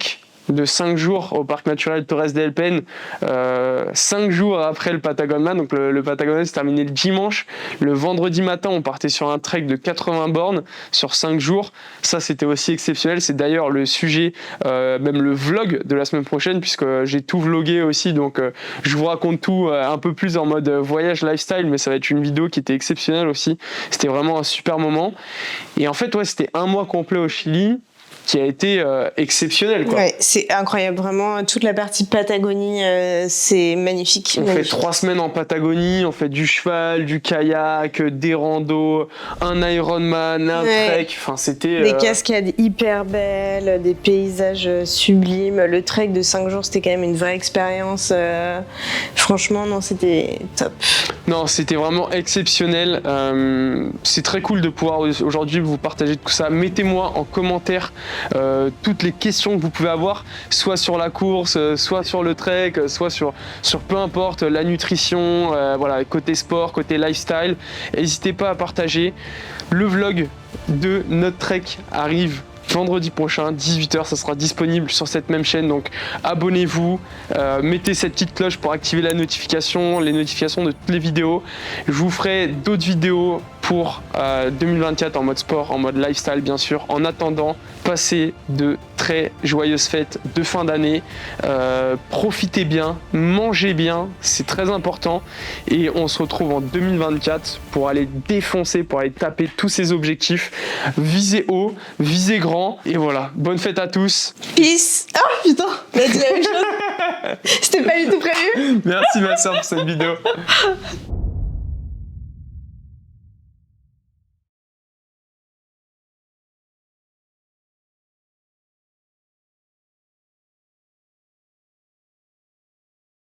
de 5 jours au parc naturel Torres del Paine, 5 jours après le Patagonman. Donc le Patagonman s'est terminé le dimanche. Le vendredi matin, on partait sur un trek de 80 bornes sur 5 jours. Ça, c'était aussi exceptionnel. C'est d'ailleurs le sujet, même le vlog de la semaine prochaine, puisque j'ai tout vlogué aussi. Donc je vous raconte tout un peu plus en mode voyage lifestyle, mais ça va être une vidéo qui était exceptionnelle aussi. C'était vraiment un super moment. Et en fait, ouais, c'était un mois complet au Chili, qui a été exceptionnel, quoi. Ouais, c'est incroyable, vraiment, toute la partie Patagonie, c'est magnifique. On fait 3 semaines en Patagonie, on fait du cheval, du kayak, des randos, un Ironman, un trek, enfin c'était... Des cascades hyper belles, des paysages sublimes, le trek de 5 jours c'était quand même une vraie expérience, franchement non, c'était top. Non, c'était vraiment exceptionnel, c'est très cool de pouvoir aujourd'hui vous partager tout ça. Mettez-moi en commentaire toutes les questions que vous pouvez avoir, soit sur la course, soit sur le trek, soit sur peu importe, la nutrition, voilà, côté sport, côté lifestyle. N'hésitez pas à partager. Le vlog de notre trek arrive vendredi prochain, 18h, ça sera disponible sur cette même chaîne, donc abonnez-vous, mettez cette petite cloche pour activer les notifications de toutes les vidéos. Je vous ferai d'autres vidéos pour 2024 en mode sport, en mode lifestyle bien sûr. En attendant, passez de très joyeuses fêtes de fin d'année, profitez bien, mangez bien, c'est très important, et on se retrouve en 2024 pour aller défoncer, pour aller taper tous ces objectifs, visez haut, visez grand, et voilà, bonne fête à tous. Peace. Oh putain, on a dit la même chose. C'était pas du tout prévu. Merci ma soeur pour cette vidéo.